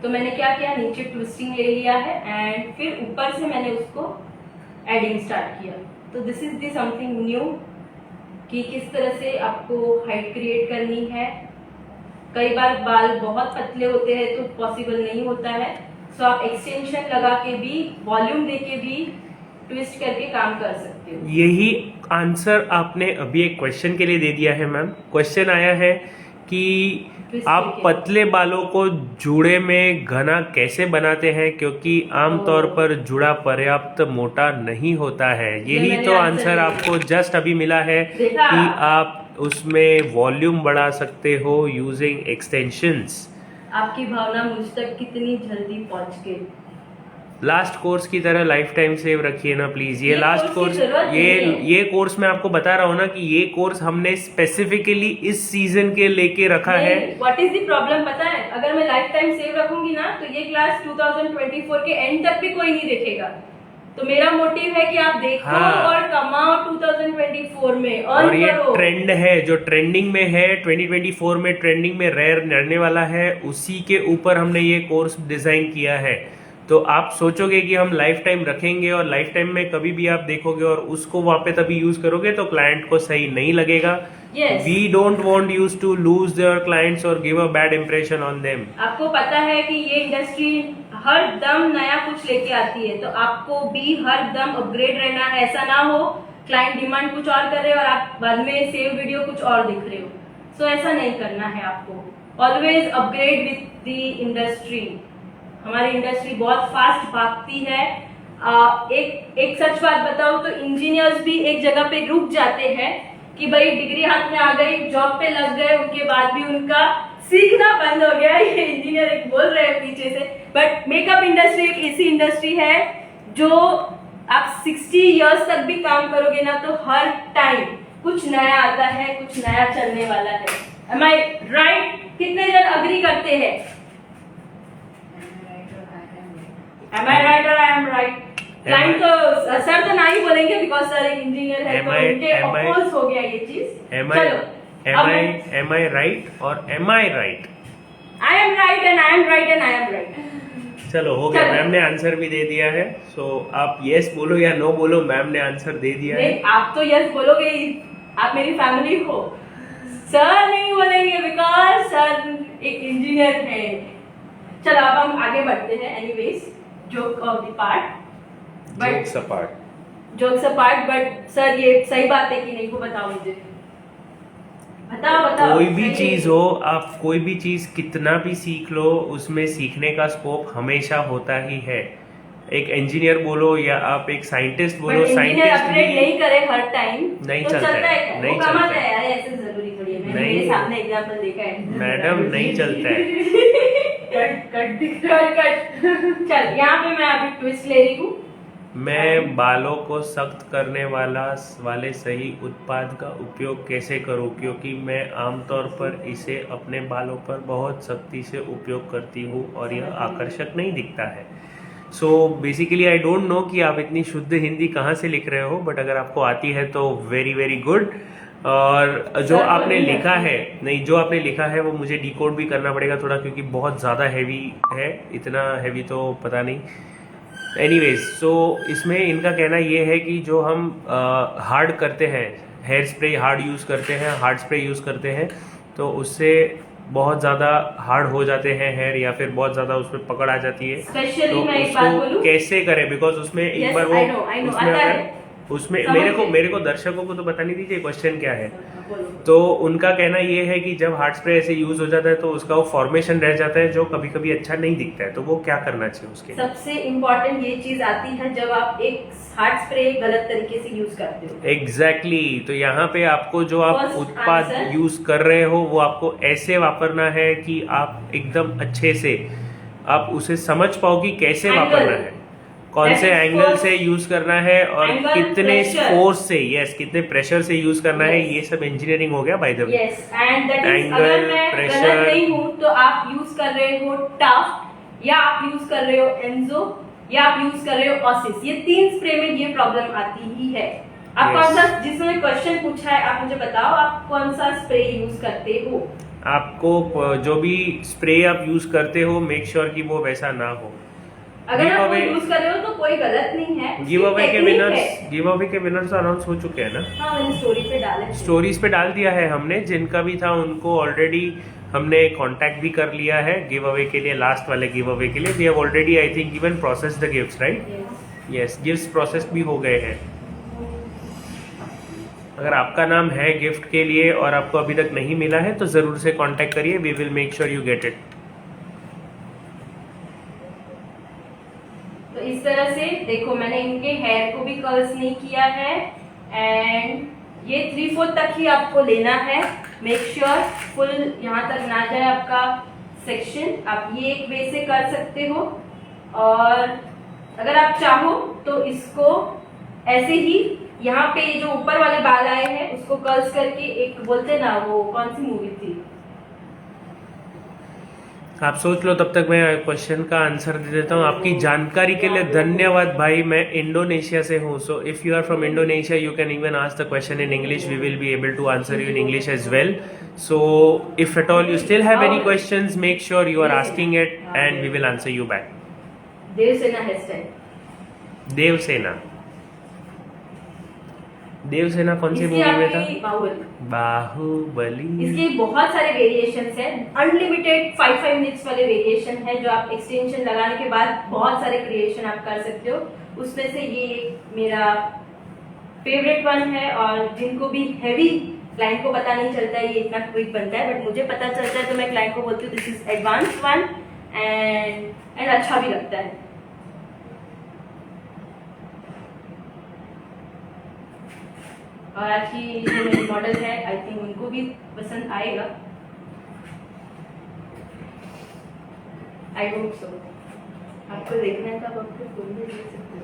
तो मैंने क्या किया, नीचे ट्विस्टिंग ले लिया है एंड फिर ऊपर से मैंने उसको एडिंग स्टार्ट किया। तो this is the something new कि किस तरह से आपको हाइट क्रिएट करनी है। कई बार बाल बहुत पतले होते हैं तो पॉसिबल नहीं होता है, सो आप एक्सटेंशन लगा के भी, वॉल्यूम दे के भी ट्विस्ट करके काम कर सकते हो। यही आंसर आपने अभी एक क्वेश्चन के लिए दे दिया है मैम। क्वेश्चन आया है कि आप पतले बालों को जूड़े में घना कैसे बनाते हैं, क्योंकि आमतौर पर जुड़ा पर्याप्त मोटा नहीं होता है। यही तो आंसर आपको जस्ट अभी मिला है कि आप उसमें वॉल्यूम बढ़ा सकते हो यूजिंग एक्सटेंशंस। आपकी भावना मुझ तक कितनी जल्दी पहुंच गई। लास्ट कोर्स की तरह लाइफ टाइम सेव रखिए ना प्लीज। ये लास्ट कोर्स, ये ये कोर्स मैं आपको बता रहा हूँ ना कि ये कोर्स हमने स्पेसिफिकली इस सीजन के लेके रखा है। व्हाट इज द प्रॉब्लम पता है, अगर मैं लाइफ टाइम सेव रखूंगी ना तो ये क्लास 2024 के एंड तक भी कोई नहीं देखेगा। तो मेरा मोटिव है कि आप देखो और कमाओ 2024 में, और ये ट्रेंड है जो ट्रेंडिंग में है, 2024 में ट्रेंडिंग में रहने वाला है, उसी के ऊपर हमने ये कोर्स डिजाइन किया है। तो आप सोचोगे कि हम लाइफ टाइम रखेंगे और लाइफ टाइम में कभी भी आप देखोगे और उसको वहां पे तभी यूज करोगे तो क्लाइंट को सही नहीं लगेगा। We don't want use to lose their clients और give a bad impression on them. आपको पता है कि ये इंडस्ट्री हर दम नया कुछ लेके आती है, तो आपको भी हर दम अपग्रेड रहना है। ऐसा ना हो क्लाइंट डिमांड कुछ और कर रहे हो और आप बाद में सेव वीडियो कुछ और दिख रहे हो। सो ऐसा नहीं करना है आपको। Always upgrade with the industry. हमारी इंडस्ट्री बहुत फास्ट भागती है। एक सच बात बताऊं तो इंजीनियर्स भी एक जगह पे रुक जाते हैं कि भाई डिग्री हाथ में आ गई, जॉब पे लग गए, उनके बाद भी उनका सीखना बंद हो गया। ये इंजीनियर एक बोल रहे हैं पीछे से, बट मेकअप इंडस्ट्री एक ऐसी इंडस्ट्री है जो आप 60 इयर्स तक भी काम करोगे ना तो हर टाइम कुछ नया आता है, कुछ नया चलने वाला है। Am I right? कितने जन अग्री करते हैं? Am I right or I am right? Client तो सर तो नहीं बोलेंगे बिकॉज सर एक इंजीनियर है, तो उनके अपोज हो गया ये चीज। Am I right और am I right? I am right and I am right and I am right। चलो हो गया, मैम ने आंसर भी दे दिया है। सो आप यस बोलो या नो बोलो, मैम ने आंसर दे दिया है। आप तो यस बोलोगे, आप मेरी फैमिली हो। सर नहीं बोलेंगे बिकॉज सर एक इंजीनियर है। चलो अब हम आगे बढ़ते हैं। Anyways, joke of the part, jokes apart, but sir ये सही बात है कि नहीं वो बताओ मुझे। बताओ। कोई भी चीज हो, आप कोई भी चीज कितना भी सीख लो, उसमें सीखने का स्कोप हमेशा होता ही है। एक इंजीनियर बोलो या आप एक साइंटिस्ट बोलो, साइंटिस्ट अपग्रेड नहीं करे हर टाइम नहीं तो चलता है, नहीं चलता है। ऐसे जरूरी थोड़ी है, मैंने मेरे सामने एग्जांपल देखा है मैडम, नहीं चलता है। कट। चल यहाँ पे मैं अभी ट्विस्ट ले रही हूँ। मैं बालों को सख्त करने वाले सही उत्पाद का उपयोग कैसे करूं, क्योंकि मैं आमतौर पर इसे अपने बालों पर बहुत सख्ती से उपयोग करती हूं और यह आकर्षक नहीं दिखता है। So basically I don't know कि आप इतनी शुद्ध हिंदी कहाँ से लिख रहे हो, बट अगर आपको आती है तो वेरी वेरी गुड। और जो आपने लिखा है, नहीं जो आपने लिखा है वो मुझे डिकोड भी करना पड़ेगा थोड़ा, क्योंकि बहुत ज़्यादा हैवी है। इतना हैवी तो पता नहीं। एनीवेज, सो इसमें इनका कहना ये है कि जो हम हार्ड करते हैं, हेयर स्प्रे हार्ड यूज़ करते हैं, हार्ड स्प्रे यूज़ करते हैं, तो उससे बहुत ज़्यादा हार्ड हो जाते हैं हेयर, या फिर बहुत ज़्यादा उसमें पकड़ आ जाती है। तो मैं उसको कैसे करें, बिकॉज उसमें एक बार वो उसमें मेरे को दर्शकों को तो बताने दीजिए क्वेश्चन क्या है। तो उनका कहना ये है कि जब हार्ड स्प्रे ऐसे यूज हो जाता है तो उसका वो फॉर्मेशन रह जाता है जो कभी कभी अच्छा नहीं दिखता है, तो वो क्या करना चाहिए उसके? सबसे इम्पोर्टेंट ये चीज आती है जब आप एक हार्ड स्प्रे गलत तरीके से यूज करते हो। एग्जैक्टली। तो यहाँ पे आपको जो आप उत्पाद यूज कर रहे हो वो आपको ऐसे वापरना है कि आप एकदम अच्छे से आप उसे समझ पाओ कि कैसे Angle. वापरना है, कौन से That is एंगल force, से यूज करना है और angle, कितने pressure. फोर्स से, यस, कितने प्रेशर से यूज करना है, Yes. ये सब इंजीनियरिंग हो गया by the way. Yes and that is Angle, अगर मैं pressure. गलत नहीं हूँ तो आप यूज कर रहे हो टाफ्ट या आप यूज कर रहे हो एंजो या आप यूज कर रहे हो ऑसिस। ये 3 स्प्रे में ये प्रॉब्लम आती ही है। आप Yes. कौन सा, जिसमें क्वेश्चन पूछा है आप मुझे बताओ आप कौन सा स्प्रे यूज करते हो। आपको जो भी स्प्रे आप यूज करते हो मेक श्योर कि वो वैसा ना हो। अगर आप वो Giveaway- यूज कर रहे हो तो कोई गलत नहीं है। गिव अवे के टेक्निक विनर्स, है। गिव अवे के विनर्स अनाउंस हो चुके हैं ना? हाँ मैंने स्टोरी पे डाले थे। स्टोरीज पे डाल दिया है हमने, जिनका भी था उनको ऑलरेडी हमने कांटेक्ट भी कर लिया है गिव अवे के लिए, लास्ट वाले गिव अवे के लिए। We have already I think even process the gifts, right? Yes. Yes, gifts process भी हो गए हैं। अगर आपका नाम है गिफ्ट के लिए और आपको अभी तक नहीं मिला है तो जरूर से कांटेक्ट करिए, we will make sure you get it. तो इस तरह से देखो मैंने इनके हेयर को भी कर्ल्स नहीं किया है एंड ये 3/4 तक ही आपको लेना है। मेक श्योर फुल यहाँ तक ना जाए आपका सेक्शन। आप ये एक वे से कर सकते हो और अगर आप चाहो तो इसको ऐसे ही यहाँ पे ये जो ऊपर वाले बाल आए हैं उसको कर्ल्स करके, एक बोलते ना वो कौन सी मूवी थी, आप सोच लो, तब तक मैं क्वेश्चन का आंसर दे देता हूँ। आपकी जानकारी के लिए धन्यवाद भाई। मैं इंडोनेशिया से हूँ, so if you are from Indonesia you can even ask the question in English, we will be able to answer you in English as well. So if at all you still have any questions make sure you are asking it and we will answer you back. Devsena hair style. Devsena, Devsena कौन सी इसकी movie में था? आपकी बाहुबली। बाहुबली। इसके बहुत सारे variations हैं, अनलिमिटेड 5 मिनट्स वाले वेरिएशन है जो आप एक्सटेंशन लगाने के बाद बहुत सारे क्रिएशन आप कर सकते हो। उसमें से ये एक मेरा फेवरेट वन है और जिनको भी हैवी क्लाइंट को पता नहीं चलता है ये इतना क्विक बनता है, बट मुझे पता चलता है तो मैं क्लाइंट को बोलती हूँ this is advance one and अच्छा भी लगता है। और आज की जो मेरी मॉडल है आई थिंक उनको भी पसंद आएगा, आई होप सो। आपको देखना है तो आप आपको फोन में देख सकते हो।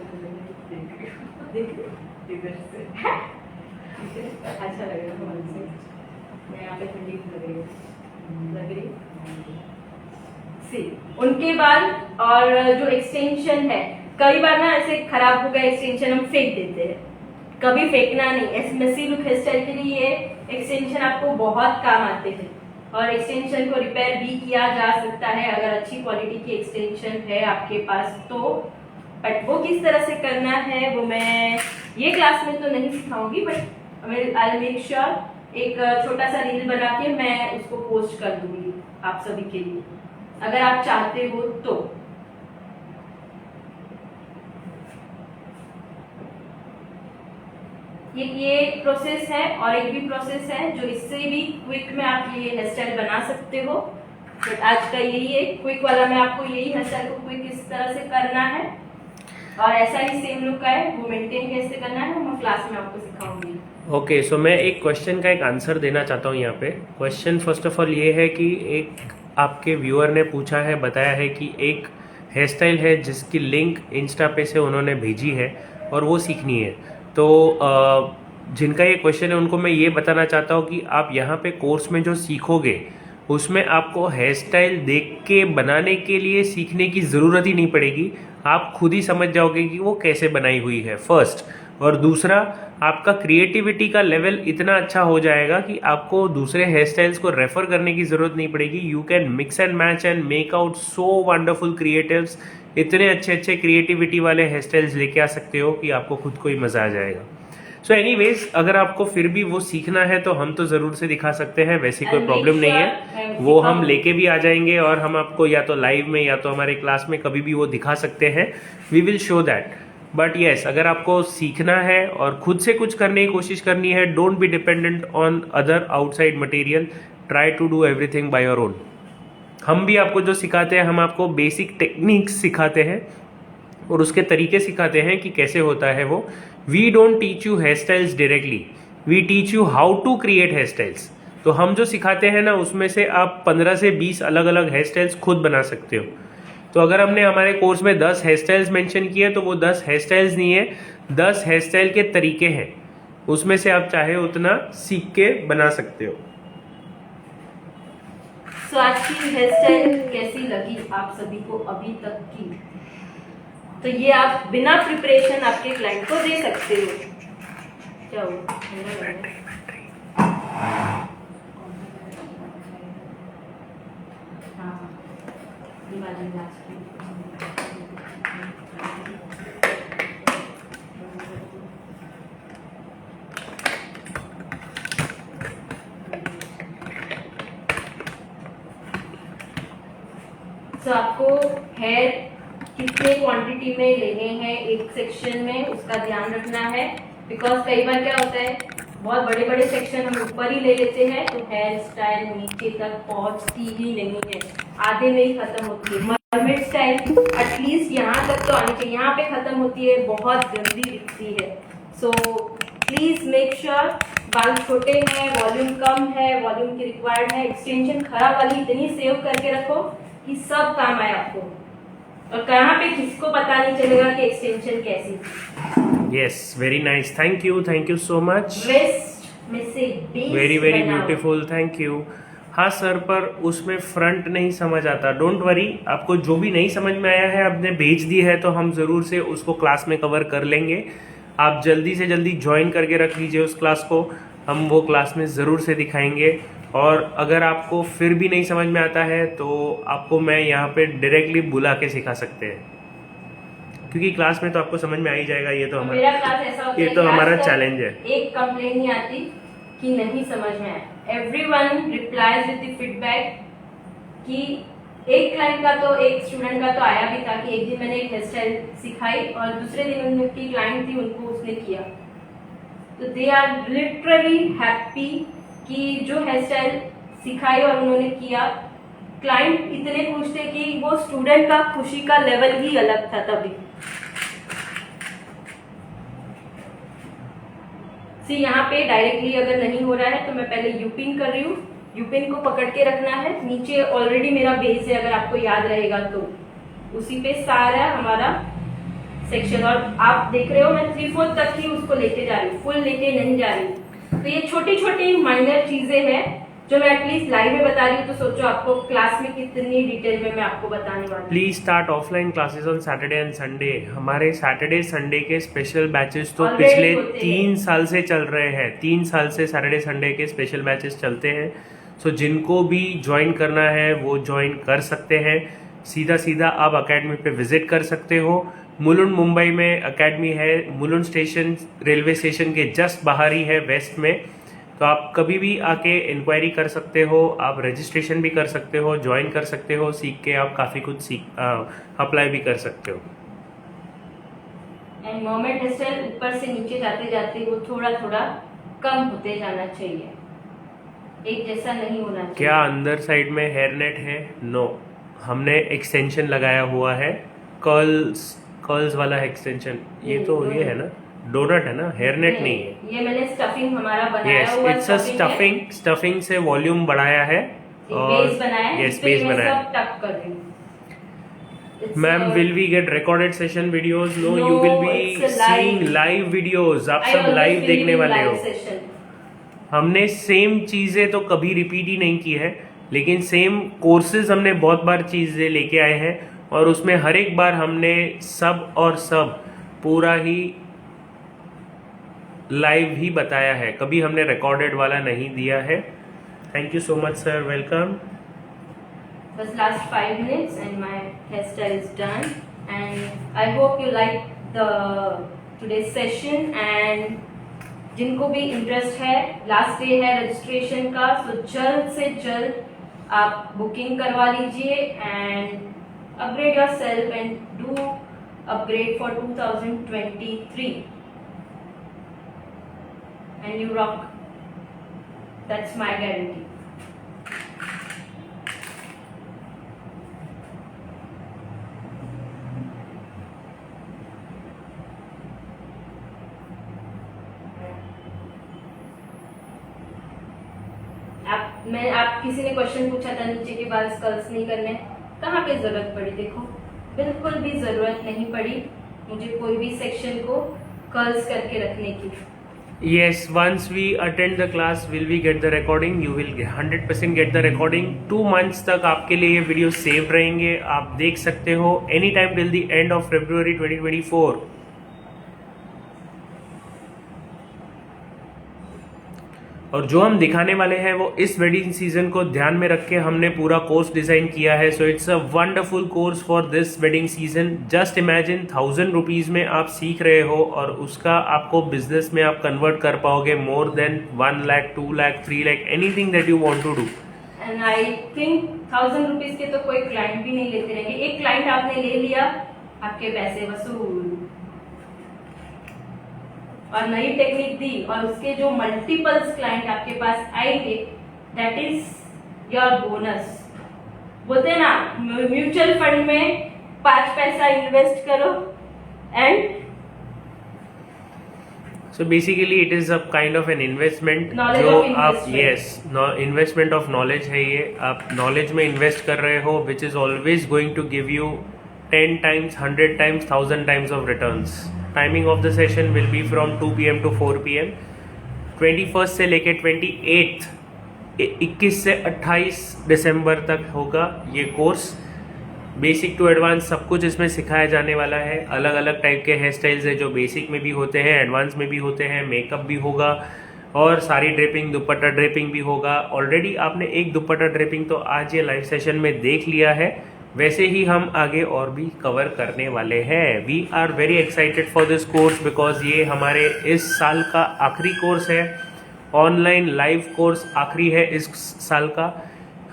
अच्छा लगेगा हमारे से। मैं यहाँ पे ठंडी लग रही सी उनके बाल और जो एक्सटेंशन है, कई बार ना ऐसे खराब हो गए एक्सटेंशन हम फेंक देते हैं, कभी फेंकना नहीं। ऐसे मेसी लुक हेयर स्टाइल के लिए ये एक्सटेंशन आपको बहुत काम आते हैं और एक्सटेंशन को रिपेयर भी किया जा सकता है अगर अच्छी क्वालिटी की एक्सटेंशन है आपके पास तो। बट वो किस तरह से करना है वो मैं ये क्लास में तो नहीं सिखाऊंगी, बट आई मेक श्योर एक छोटा सा रील बना के मैं उसको पोस्ट कर दूंगी आप सभी के लिए अगर आप चाहते हो तो। ये प्रोसेस है और एक भी प्रोसेस है जो इससे भी क्विक में आप ये हेयर स्टाइल बना सकते हो। बट आज का यही है क्विक वाला, मैं आपको यही हेयर स्टाइल को क्विक किस तरह से करना है और ऐसा ही सेम लुक का है वो मेंटेन कैसे करना है वो मैं क्लास में आपको सिखाऊंगी। ओके, सो मैं एक क्वेश्चन का एक आंसर देना चाहता हूँ यहाँ पे। क्वेश्चन फर्स्ट ऑफ ऑल ये है कि एक आपके व्यूअर ने पूछा है, बताया है कि एक हेयर स्टाइल है जिसकी लिंक इंस्टा पे से उन्होंने भेजी है और वो सीखनी है। तो जिनका ये क्वेश्चन है उनको मैं ये बताना चाहता हूँ कि आप यहाँ पे कोर्स में जो सीखोगे उसमें आपको हेयर स्टाइल देख के बनाने के लिए सीखने की ज़रूरत ही नहीं पड़ेगी, आप खुद ही समझ जाओगे कि वो कैसे बनाई हुई है फर्स्ट। और दूसरा, आपका क्रिएटिविटी का लेवल इतना अच्छा हो जाएगा कि आपको दूसरे हेयर स्टाइल्स को रेफर करने की ज़रूरत नहीं पड़ेगी। You can mix and match and make out so wonderful creatives. इतने अच्छे अच्छे क्रिएटिविटी वाले हेयर स्टाइल्स लेके आ सकते हो कि आपको खुद को ही मज़ा आ जाएगा। सो एनीवेज, अगर आपको फिर भी वो सीखना है तो हम तो ज़रूर से दिखा सकते हैं, वैसी कोई प्रॉब्लम नहीं है। वो हम लेके भी आ जाएंगे और हम आपको या तो लाइव में या तो हमारे क्लास में कभी भी वो दिखा सकते हैं। We will show that. But yes, अगर आपको सीखना है और खुद से कुछ करने की कोशिश करनी है, don't be dependent on other outside material, try to do everything by your own. हम भी आपको जो सिखाते हैं, हम आपको बेसिक टेक्निक्स सिखाते हैं और उसके तरीके सिखाते हैं कि कैसे होता है वो। We don't teach you hair styles directly, we teach you how to create hair styles. तो हम जो सिखाते हैं ना उसमें से आप 15 से 20 अलग अलग हेयर स्टाइल्स खुद बना सकते हो। तो अगर हमने हमारे कोर्स में 10 हेयर स्टाइल्स मेंशन किए तो वो 10 हेयर स्टाइल्स नहीं है, 10 हेयर स्टाइल के तरीके हैं, उसमें से आप चाहे उतना सीख के बना सकते हो। तो आज की हेयर स्टाइल कैसी लगी आप सभी को अभी तक की? तो ये आप बिना प्रिपरेशन आपके क्लाइंट को दे सकते हो। क्या हुआ? तो आपको हेयर कितने क्वांटिटी में लेने हैं एक सेक्शन में, उसका ध्यान रखना है। बिकॉज कई बार क्या होता है, बहुत बड़े बड़े सेक्शन हम ऊपर ही ले लेते हैं तो हेयर स्टाइल नीचे तक पहुंचती ही नहीं है, आधे में ही खत्म होती है। मरमेड स्टाइल एटलीस्ट यहाँ तक तो आनी चाहिए, यहाँ पे खत्म होती है, बहुत गंदी दिखती है। सो प्लीज मेक श्योर बाल छोटे हैं, वॉल्यूम कम है, वॉल्यूम की रिक्वायर्ड है, एक्सटेंशन खराब वाली इतनी सेव करके रखो कि सब काम आए आपको, और कहाँ पे किसको पता नहीं चलेगा कि एक्सटेंशन कैसी थी। Yes, very nice, thank you so much. Waste में से बेस वेरी वेरी बनाओ। Beautiful, thank you. हाँ सर, पर उसमें फ्रंट नहीं समझ आता। डोंट वरी, आपको जो भी नहीं समझ में आया है आपने भेज दी है तो हम ज़रूर से उसको क्लास में कवर कर लेंगे। आप जल्दी से जल्दी ज्वाइन करके रख लीजिए उस क्लास को, हम वो क्लास में ज़रूर से दिखाएंगे। और अगर आपको फिर भी नहीं समझ में आता है तो आपको मैं यहाँ पे डायरेक्टली बुला के सिखा सकते हैं, क्योंकि क्लास में तो आपको समझ में आ ही जाएगा। ये तो मेरा क्लास ऐसा होता है, हमारा चैलेंज है। एक कंप्लेंट नहीं आती कि नहीं समझ में आया। Everyone replies with the feedback कि एक क्लाइंट का तो, एक स्टूडेंट का तो आया भी था कि एक दिन मैंने एक हेयर स्टाइल सिखाई और दूसरे दिन उनकी क्लाइंट थी, उनको उसने किया, तो दे आर लिटरली हैप्पी कि जो हेयर स्टाइल सिखाई और उन्होंने किया। क्लाइंट इतने खुश थे कि वो स्टूडेंट का खुशी का लेवल ही अलग था तभी। सी यहाँ पे डायरेक्टली अगर नहीं हो रहा है तो मैं पहले यूपिन कर रही हूँ। यूपिन को पकड़ के रखना है, नीचे ऑलरेडी मेरा बेस है, अगर आपको याद रहेगा तो उसी पे सारा हमारा सेक्शन, और आप देख रहे हो मैं 3/4 तक ही उसको लेके जा रही हूँ, फुल लेके नहीं जा रही। तो ये छोटी छोटी माइनर चीजें हैं जो मैं एटलीस्ट लाइव में बता रही हूँ, तो सोचो आपको क्लास में कितनी डिटेल में मैं आपको बताने वाली हूँ। Please start offline classes on Saturday and Sunday. हमारे सैटरडे संडे के स्पेशल बैचेस तो Already पिछले होते 3 साल से चल रहे हैं। 3 साल से सैटरडे संडे के स्पेशल बैचेस चलते हैं। सो जिनको भी ज्वाइन करना है वो ज्वाइन कर सकते हैं। सीधा सीधा आप अकेडमी पे विजिट कर सकते हो। मुलुंड मुंबई में अकेडमी है, मुलुंड स्टेशन रेलवे स्टेशन के जस्ट बाहर ही है, वेस्ट में। तो आप कभी भी आके इंक्वायरी कर सकते हो, आप रजिस्ट्रेशन भी कर सकते हो, ज्वाइन कर सकते हो, सीख के आप काफ़ी कुछ अप्लाई भी कर सकते हो। एंड मोमेंट हेयर स्टाइल ऊपर से नीचे जाते जाते वो थोड़ा थोड़ा कम होते जाना चाहिए, एक जैसा नहीं होना चाहिए। क्या अंदर साइड में हेयर नेट है? नो, हमने एक्सटेंशन लगाया हुआ है, कर्ल्स वाला एक्सटेंशन। ये है ना, डोनट है ना, हेयर नेट नहीं है। ये मैंने स्टफिंग हमारा बनाया हुआ इट्स अ स्टफिंग से वॉल्यूम बढ़ाया है और बेस बनाया है, यस, बेस बनाया है। सब टक कर रही हूँ। Ma'am, will we get recorded session videos? No, you will be seeing live videos. आप सब लाइव देखने वाले हो। हमने सेम चीजें तो कभी रिपीट ही नहीं की है, लेकिन सेम कोर्सेज हमने बहुत बार चीजें लेके आए हैं और उसमें हर एक बार हमने सब पूरा ही लाइव ही बताया है, कभी हमने रिकॉर्डेड वाला नहीं दिया है। Thank you so much sir, welcome. बस last 5 minutes and my hairstyle is done and I hope you like the today's session। and जिनको भी इंटरेस्ट है, लास्ट डे है रजिस्ट्रेशन का, तो जल्द से जल्द आप बुकिंग करवा लीजिए and upgrade yourself and do upgrade for 2023 and you rock, that's my guarantee। आप किसी ने क्वेश्चन पूछा था नीचे के बाल स्कल्स नहीं करने, कहाँ पे जरूरत पड़ी, देखो बिल्कुल भी जरूरत नहीं पड़ी मुझे कोई भी सेक्शन को कर्ल्स करके रखने की। Yes, once we attend the class, will we get the recording? You will 100% get the recording. 2 months तक आपके लिए ये वीडियो सेव रहेंगे, आप देख सकते हो any time till the end of February 2024। और जो हम दिखाने वाले हैं वो इस वेडिंग सीजन को ध्यान में रख के हमने पूरा कोर्स डिजाइन किया है। So it's a wonderful course for this wedding season. Just imagine 1000 rupees में आप सीख रहे हो और उसका आपको बिजनेस में आप कन्वर्ट कर पाओगे more than 1 lakh 2 lakh 3 lakh anything that you want to do. And I think 1000 rupees के तो कोई क्लाइंट भी नहीं लेते रहेंगे। एक क्लाइंट आपने ले लिया, आपके पैसे वसूल। और नई टेक्निक दी और उसके जो मल्टीपल्स क्लाइंट आपके पास आएंगे, दैट इज योर बोनस। बोलते हैं ना, म्यूचुअल फंड में 5 पैसा इन्वेस्ट करो and so basically it is a kind of an investment Knowledge जो of आप investment. इन्वेस्टमेंट ऑफ नॉलेज है ये। आप नॉलेज में इन्वेस्ट कर रहे हो which is always going to give you 10 times, 100 times, 1000 times of returns. Timing of the session will be from 2 PM to 4 PM. 21st से लेके 28 21 से 28 दिसंबर तक होगा ये कोर्स। बेसिक टू एडवांस सब कुछ इसमें सिखाया जाने वाला है। अलग अलग टाइप के हेयर स्टाइल्स है जो बेसिक में भी होते हैं, एडवांस में भी होते हैं, मेकअप भी होगा और सारी ड्रेपिंग, दुपट्टा ड्रेपिंग भी होगा। ऑलरेडी आपने एक दुपट्टा ड्रेपिंग तो आज ये लाइव सेशन में देख लिया है, वैसे ही हम आगे और भी कवर करने वाले हैं। We are very excited for this course because ये हमारे इस साल का आखिरी कोर्स है। ऑनलाइन लाइव कोर्स आखिरी है इस साल का।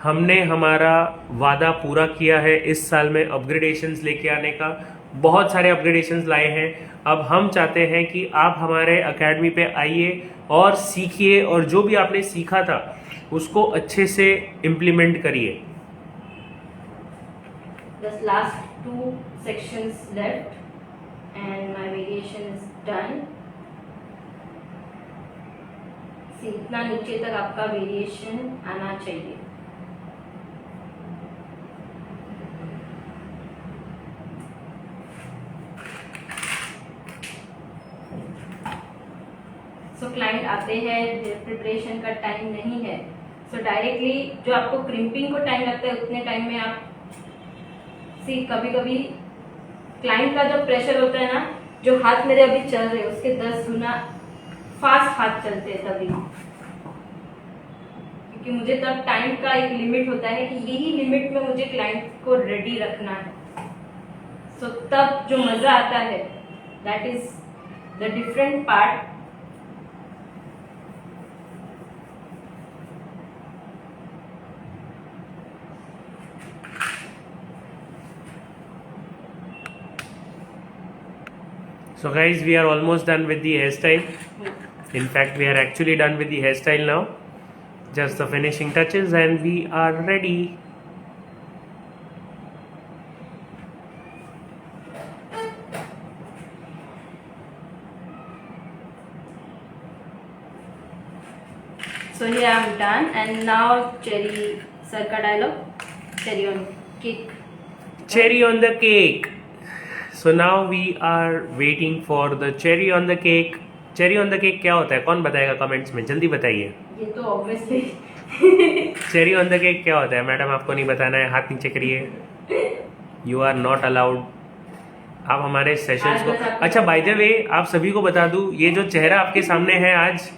हमने हमारा वादा पूरा किया है इस साल में अपग्रेडेशंस लेके आने का। बहुत सारे अपग्रेडेशंस लाए हैं। अब हम चाहते हैं कि आप हमारे एकेडमी पे आइए और सीखिए और जो भी आपने सीखा था उसको अच्छे से इम्प्लीमेंट करिए। Just last 2 sections left and my variation is done. See, इतना नीचे तक आपका वेरिएशन आना चाहिए। सो क्लाइंट आते हैं, प्रिपरेशन का टाइम नहीं है, सो डायरेक्टली जो आपको क्रिम्पिंग को टाइम लगता है उतने टाइम में आप कभी कभी क्लाइंट का जो प्रेशर होता है ना, जो हाथ मेरे अभी चल रहे हैं उसके 10 गुना फास्ट हाथ चलते हैं तभी, क्योंकि मुझे तब टाइम का एक लिमिट होता है कि यही लिमिट में मुझे क्लाइंट को रेडी रखना है। सो तब जो मजा आता है that is the different part. So guys, we are almost done with the hairstyle. In fact, we are actually done with the hairstyle now. Just the finishing touches and we are ready. So here I am done and now Cherry sir ka dialogue, cherry on cake. Cherry on the cake. So now we are waiting for the cherry on the cake. Cherry on the cake क्या होता है? कौन बताएगा comments में? जल्दी बताइए। ये तो obviously cherry on the cake क्या होता है? मैडम आपको नहीं बताना है, हाथ नीचे करिए। You are not allowed. आप हमारे सेशंस को, अच्छा बाय द वे आप सभी को बता दूं, ये जो चेहरा आपके सामने है आज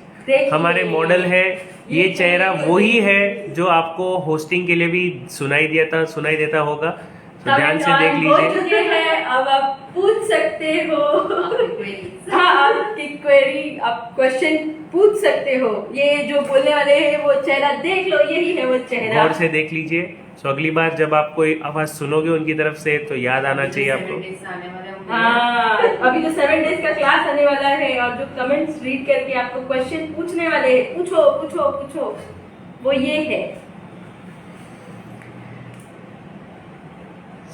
हमारे मॉडल है, ये चेहरा वही है जो आपको होस्टिंग के लिए भी सुनाई देता होगा। तो ध्यान से देख लीजिए। अब आप पूछ सकते हो। हाँ, आपकी क्वेरी, आप क्वेश्चन पूछ सकते हो। ये जो बोलने वाले हैं वो चेहरा देख लो, यही है वो चेहरा। गौर से देख लीजिए। सो अगली बार जब आप कोई आवाज सुनोगे उनकी तरफ से तो याद आना चाहिए आपको। हाँ, अभी जो 7 डेज का क्लास आने वाला है और जो कमेंट्स रीड करके आपको क्वेश्चन पूछने वाले हैं, पूछो पूछो पूछो, वो ये है।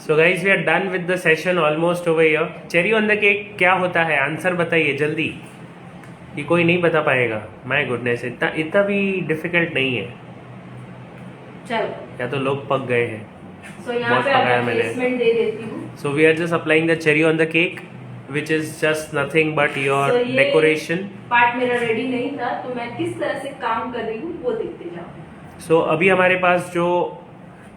So guys, we are done with the session almost over here. Cherry on the cake क्या होता है? आंसर बताइए जल्दी। ये कोई नहीं बता पाएगा। माय गुडनेस, इतना भी डिफिकल्ट नहीं है। चलो, या तो लोग पक गए हैं। यहाँ पे आपको प्लेसमेंट दे देती हूँ। So we are just applying the cherry on the cake, which is just nothing but your So ये decoration. पार्ट मेरा रेडी नहीं था, तो मैं किस तरह से काम कर रही हूँ वो देखते जाओ। So अभी हमारे पास जो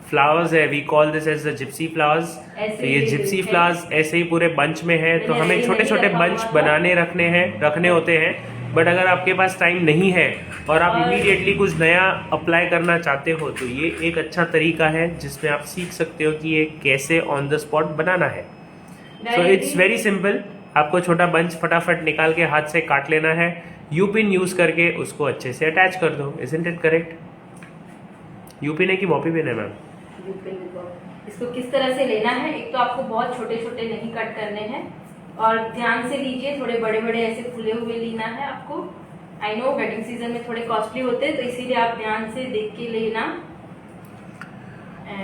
फ्लावर्स है, we call this as the gypsy flowers. ऐसे तो ये ही जिप्सी है। फ्लावर्स ऐसे ही पूरे बंच में है, तो मैंने हमें ready छोटे नहीं छोटे रखा बंच हुआ था। बनाने रखने होते हैं। बट अगर आपके पास टाइम नहीं है और आप और- इमीडिएटली कुछ नया अप्लाई करना चाहते हो, तो ये एक अच्छा तरीका है जिसमें आप सीख सकते हो कि ये कैसे ऑन द स्पॉट बनाना है। So it's very simple. आपको छोटा बंच फटाफट निकाल के हाथ से काट लेना है, यू पिन यूज करके उसको अच्छे से अटैच कर दो। Isn't it correct? You pin है कि बॉपी पिन है मैम? इसको किस तरह से लेना है, एक तो आपको बहुत छोटे छोटे नहीं कट करने हैं और ध्यान से लीजिए, थोड़े बड़े बड़े ऐसे फूले हुए लेना है आपको। आई नो वेडिंग सीजन में थोड़े कॉस्टली होते हैं, तो इसीलिए आप ध्यान से देख के लेना।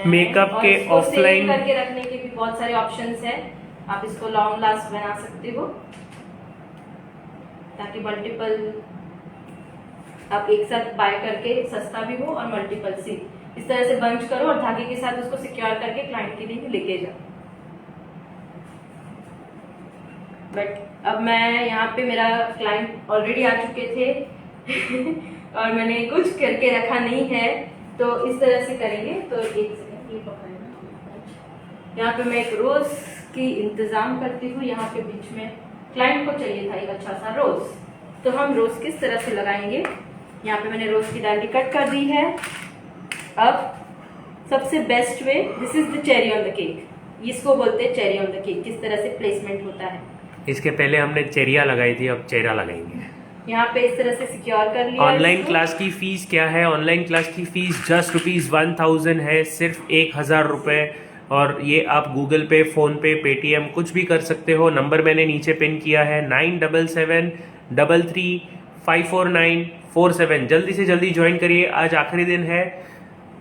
मेकअप के और इसको offline- save करके रखने के भी बहुत सारे ऑप्शंस है। आप इसको लॉन्ग लास्ट बना सकते हो ताकि मल्टीपल आप एक साथ बाय करके सस्ता भी हो और मल्टीपल सी इस तरह से बंच करो और धागे के साथ उसको सिक्योर करके क्लाइंट के लिए लेके जाओ। बट अब मैं यहाँ पे, मेरा क्लाइंट ऑलरेडी आ चुके थे और मैंने कुछ करके रखा नहीं है, तो इस तरह से करेंगे। तो एक सेकंड, ये पकड़ना। यहाँ पे मैं एक रोज की इंतजाम करती हूँ। यहाँ पे बीच में क्लाइंट को चाहिए था एक अच्छा सा रोज, तो हम रोज किस तरह से लगाएंगे। यहाँ पे मैंने रोज की डांडी कट कर दी है। अब सबसे best way, this is the cherry on the cake, इसको बोलते हैं चेरी ऑन द केक। किस तरह से प्लेसमेंट होता है, इसके पहले हमने चेरिया लगाई थी, अब चेहरा लगाएंगे। यहाँ पे इस तरह से सिक्योर कर लिया। ऑनलाइन इसको। क्लास की फीस क्या है? ऑनलाइन क्लास की फीस जस्ट ₹1000 है, सिर्फ 1000 रुपये। और ये आप गूगल पे, फोन पे, पेटीएम कुछ भी कर सकते हो। नंबर मैंने नीचे पिन किया है 9773354947। जल्दी से जल्दी ज्वाइन करिए, आज आखिरी दिन है।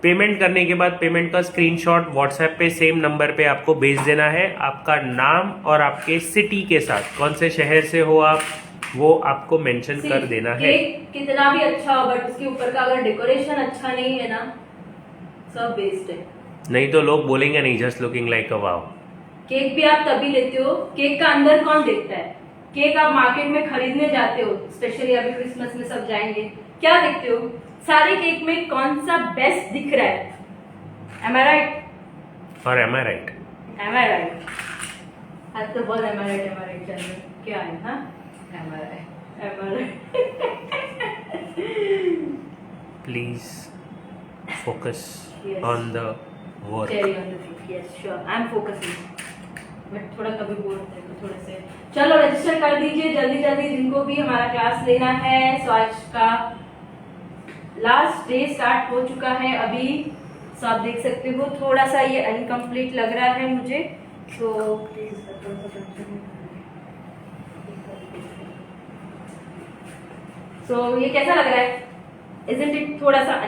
पेमेंट करने के बाद पेमेंट का स्क्रीनशॉट व्हाट्सएप पे सेम नंबर पे आपको भेज देना है, आपका नाम और आपके सिटी के साथ, कौन से शहर से हो आप, वो आपको मेंशन कर देना है। केक कितना भी अच्छा हो, बट उसके ऊपर का अगर डेकोरेशन अच्छा नहीं है ना, सब वेस्ट है। नहीं तो लोग बोलेंगे नहीं, जस्ट लुकिंग लाइक अ वाव। केक भी आप तभी लेते हो, केक का अंदर कौन देखता है। केक आप मार्केट में खरीदने जाते हो, स्पेशली अभी क्रिसमस में सब जाएंगे, क्या देखते हो, सारे केक में कौन सा बेस्ट दिख रहा है। Am I right? और am I right? Am I right? आज तो बहुत am I right चल रहा है, क्या है हाँ? Am I right? Am I right? Please focus Yes. On the work. Cherry on the cake, yes, sure. I'm focusing. But थोड़ा कभी बोर होता है तो थोड़े से चलो रजिस्टर कर दीजिए जल्दी जल्दी, जिनको भी हमारा क्लास लेना है। सो आज का लास्ट डे स्टार्ट हो चुका है अभी। सो आप देख सकते हो थोड़ा सा ये अनकम्प्लीट लग रहा है मुझे, तो सो ये कैसा लग रहा है? Isn't it थोड़ा सा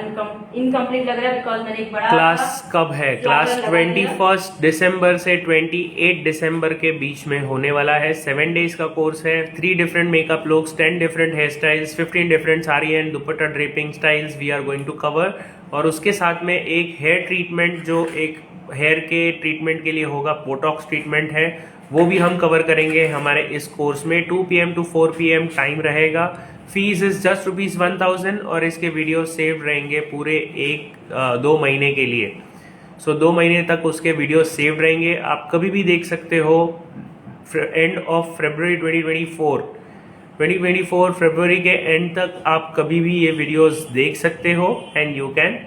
इनकम्प्लीट लग रहा है, बिकॉज मैंने एक बड़ा क्लास कब है? क्लास फ्लावर लगा दिया। 21 दिसंबर से 28 दिसंबर के बीच में होने वाला है। 7 डेज का कोर्स है। 3 different makeup looks, 10 different hair styles, 15 different sari and dupatta draping styles we are going to cover. और उसके साथ में एक हेयर ट्रीटमेंट, जो एक हेयर के ट्रीटमेंट के लिए होगा, बोटॉक्स ट्रीटमेंट है, वो भी हम कवर करेंगे हमारे इस कोर्स में। 2 PM to 4 PM टाइम रहेगा। फीस इज जस्ट ₹1000 और इसके वीडियो सेव रहेंगे पूरे 2 महीने के लिए। सो 2 महीने तक उसके वीडियो सेव रहेंगे, आप कभी भी देख सकते हो। एंड ऑफ फरवरी 2024 फरवरी के एंड तक आप कभी भी ये वीडियोस देख सकते हो and you can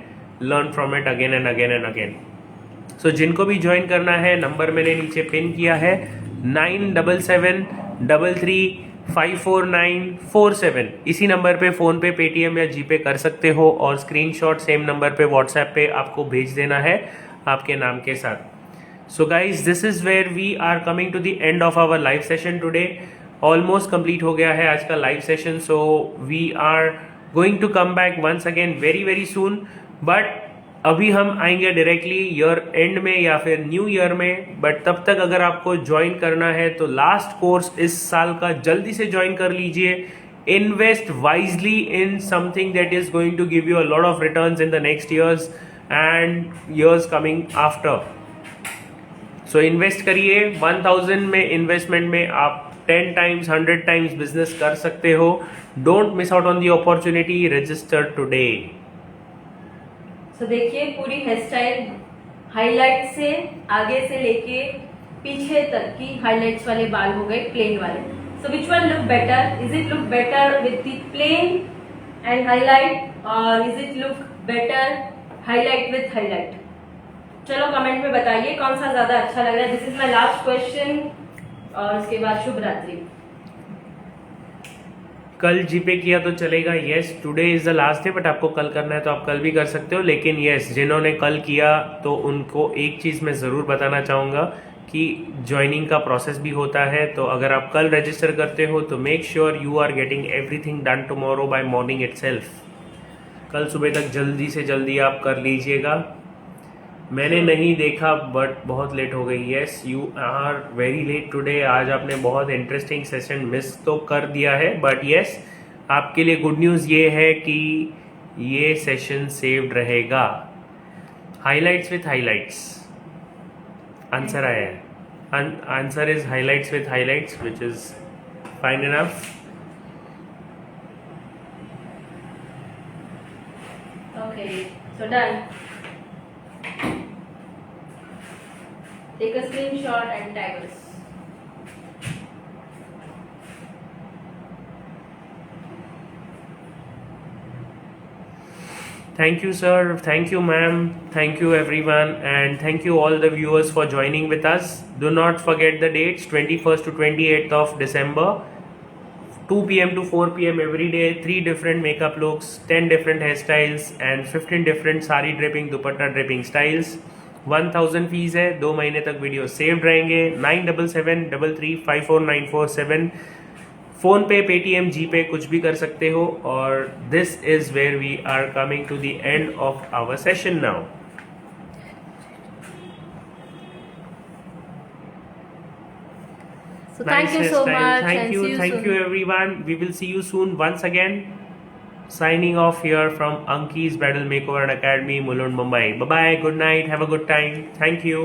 learn from it again and again and again. So जिनको भी ज्वाइन करना है, नंबर मैंने नीचे पिन किया है 9773354947। इसी नंबर पे फोन पे, पेटीएम या जीपे कर सकते हो और स्क्रीनशॉट सेम नंबर पे व्हाट्सएप पे आपको भेज देना है आपके नाम के साथ। So guys, this is where we are coming to the end of our live session today. Almost complete हो गया है आज का live session. So we are going to come back once again very very soon. But अभी हम आएंगे directly year and में या फिर न्यू ईयर में। बट तब तक अगर आपको ज्वाइन करना है तो लास्ट कोर्स इस साल का जल्दी से ज्वाइन कर लीजिए। Invest wisely in something that is going to give you a lot of returns in the next years and years coming after. So invest करिए। 1000 में इन्वेस्टमेंट में आप 10 टाइम्स 100 टाइम्स बिजनेस कर सकते हो। Don't miss out on the opportunity, register today. So देखिए पूरी hair style highlight से आगे से लेके पीछे तक की हाईलाइट्स वाले बाल हो गए, प्लेन वाले। So which one look better? Is it look better with the plain and highlight, और is it look better highlight with highlight? चलो कमेंट में बताइए कौन सा ज्यादा अच्छा लग रहा है। This is my last question, और उसके बाद शुभ रात्रि। कल जीपे किया तो चलेगा? Yes, today is the last day, but आपको कल करना है तो आप कल भी कर सकते हो। लेकिन यस, जिन्होंने कल किया तो उनको एक चीज़ मैं ज़रूर बताना चाहूँगा कि ज्वाइनिंग का प्रोसेस भी होता है। तो अगर आप कल रजिस्टर करते हो तो make sure you are getting everything done tomorrow by morning itself. कल सुबह तक जल्दी से जल्दी आप कर लीजिएगा। मैंने नहीं देखा बट बहुत लेट हो गई। Yes, you are very late today. आज आपने बहुत इंटरेस्टिंग सेशन मिस तो कर दिया है, बट यस, आपके लिए गुड न्यूज़ ये है कि ये सेशन सेव्ड रहेगा। हाइलाइट्स विथ हाइलाइट्स आंसर आया है। Answer is highlights with highlights, which is fine enough. Okay, so done. Take a screenshot and tag us. Thank you, sir. Thank you, ma'am. Thank you, everyone. And thank you, all the viewers, for joining with us. Do not forget the dates, 21st to 28th of December, 2 p.m. to 4 p.m. every day, 3 different makeup looks, 10 different hairstyles, and 15 different sari draping, dupatta draping styles. 1000 fees है। 2 महीने तक video saved रहेंगे। 9773354947। Phone पे, Paytm, जीपे कुछ भी कर सकते हो। और this is where we are coming to the end of our session now. So thank you so much. Thank and you, see thank soon. you, everyone. We will see you soon once again. Signing off here from Anki's Bridal Makeover and Academy, Mulund, Mumbai. Bye bye. Good night. Have a good time. Thank you.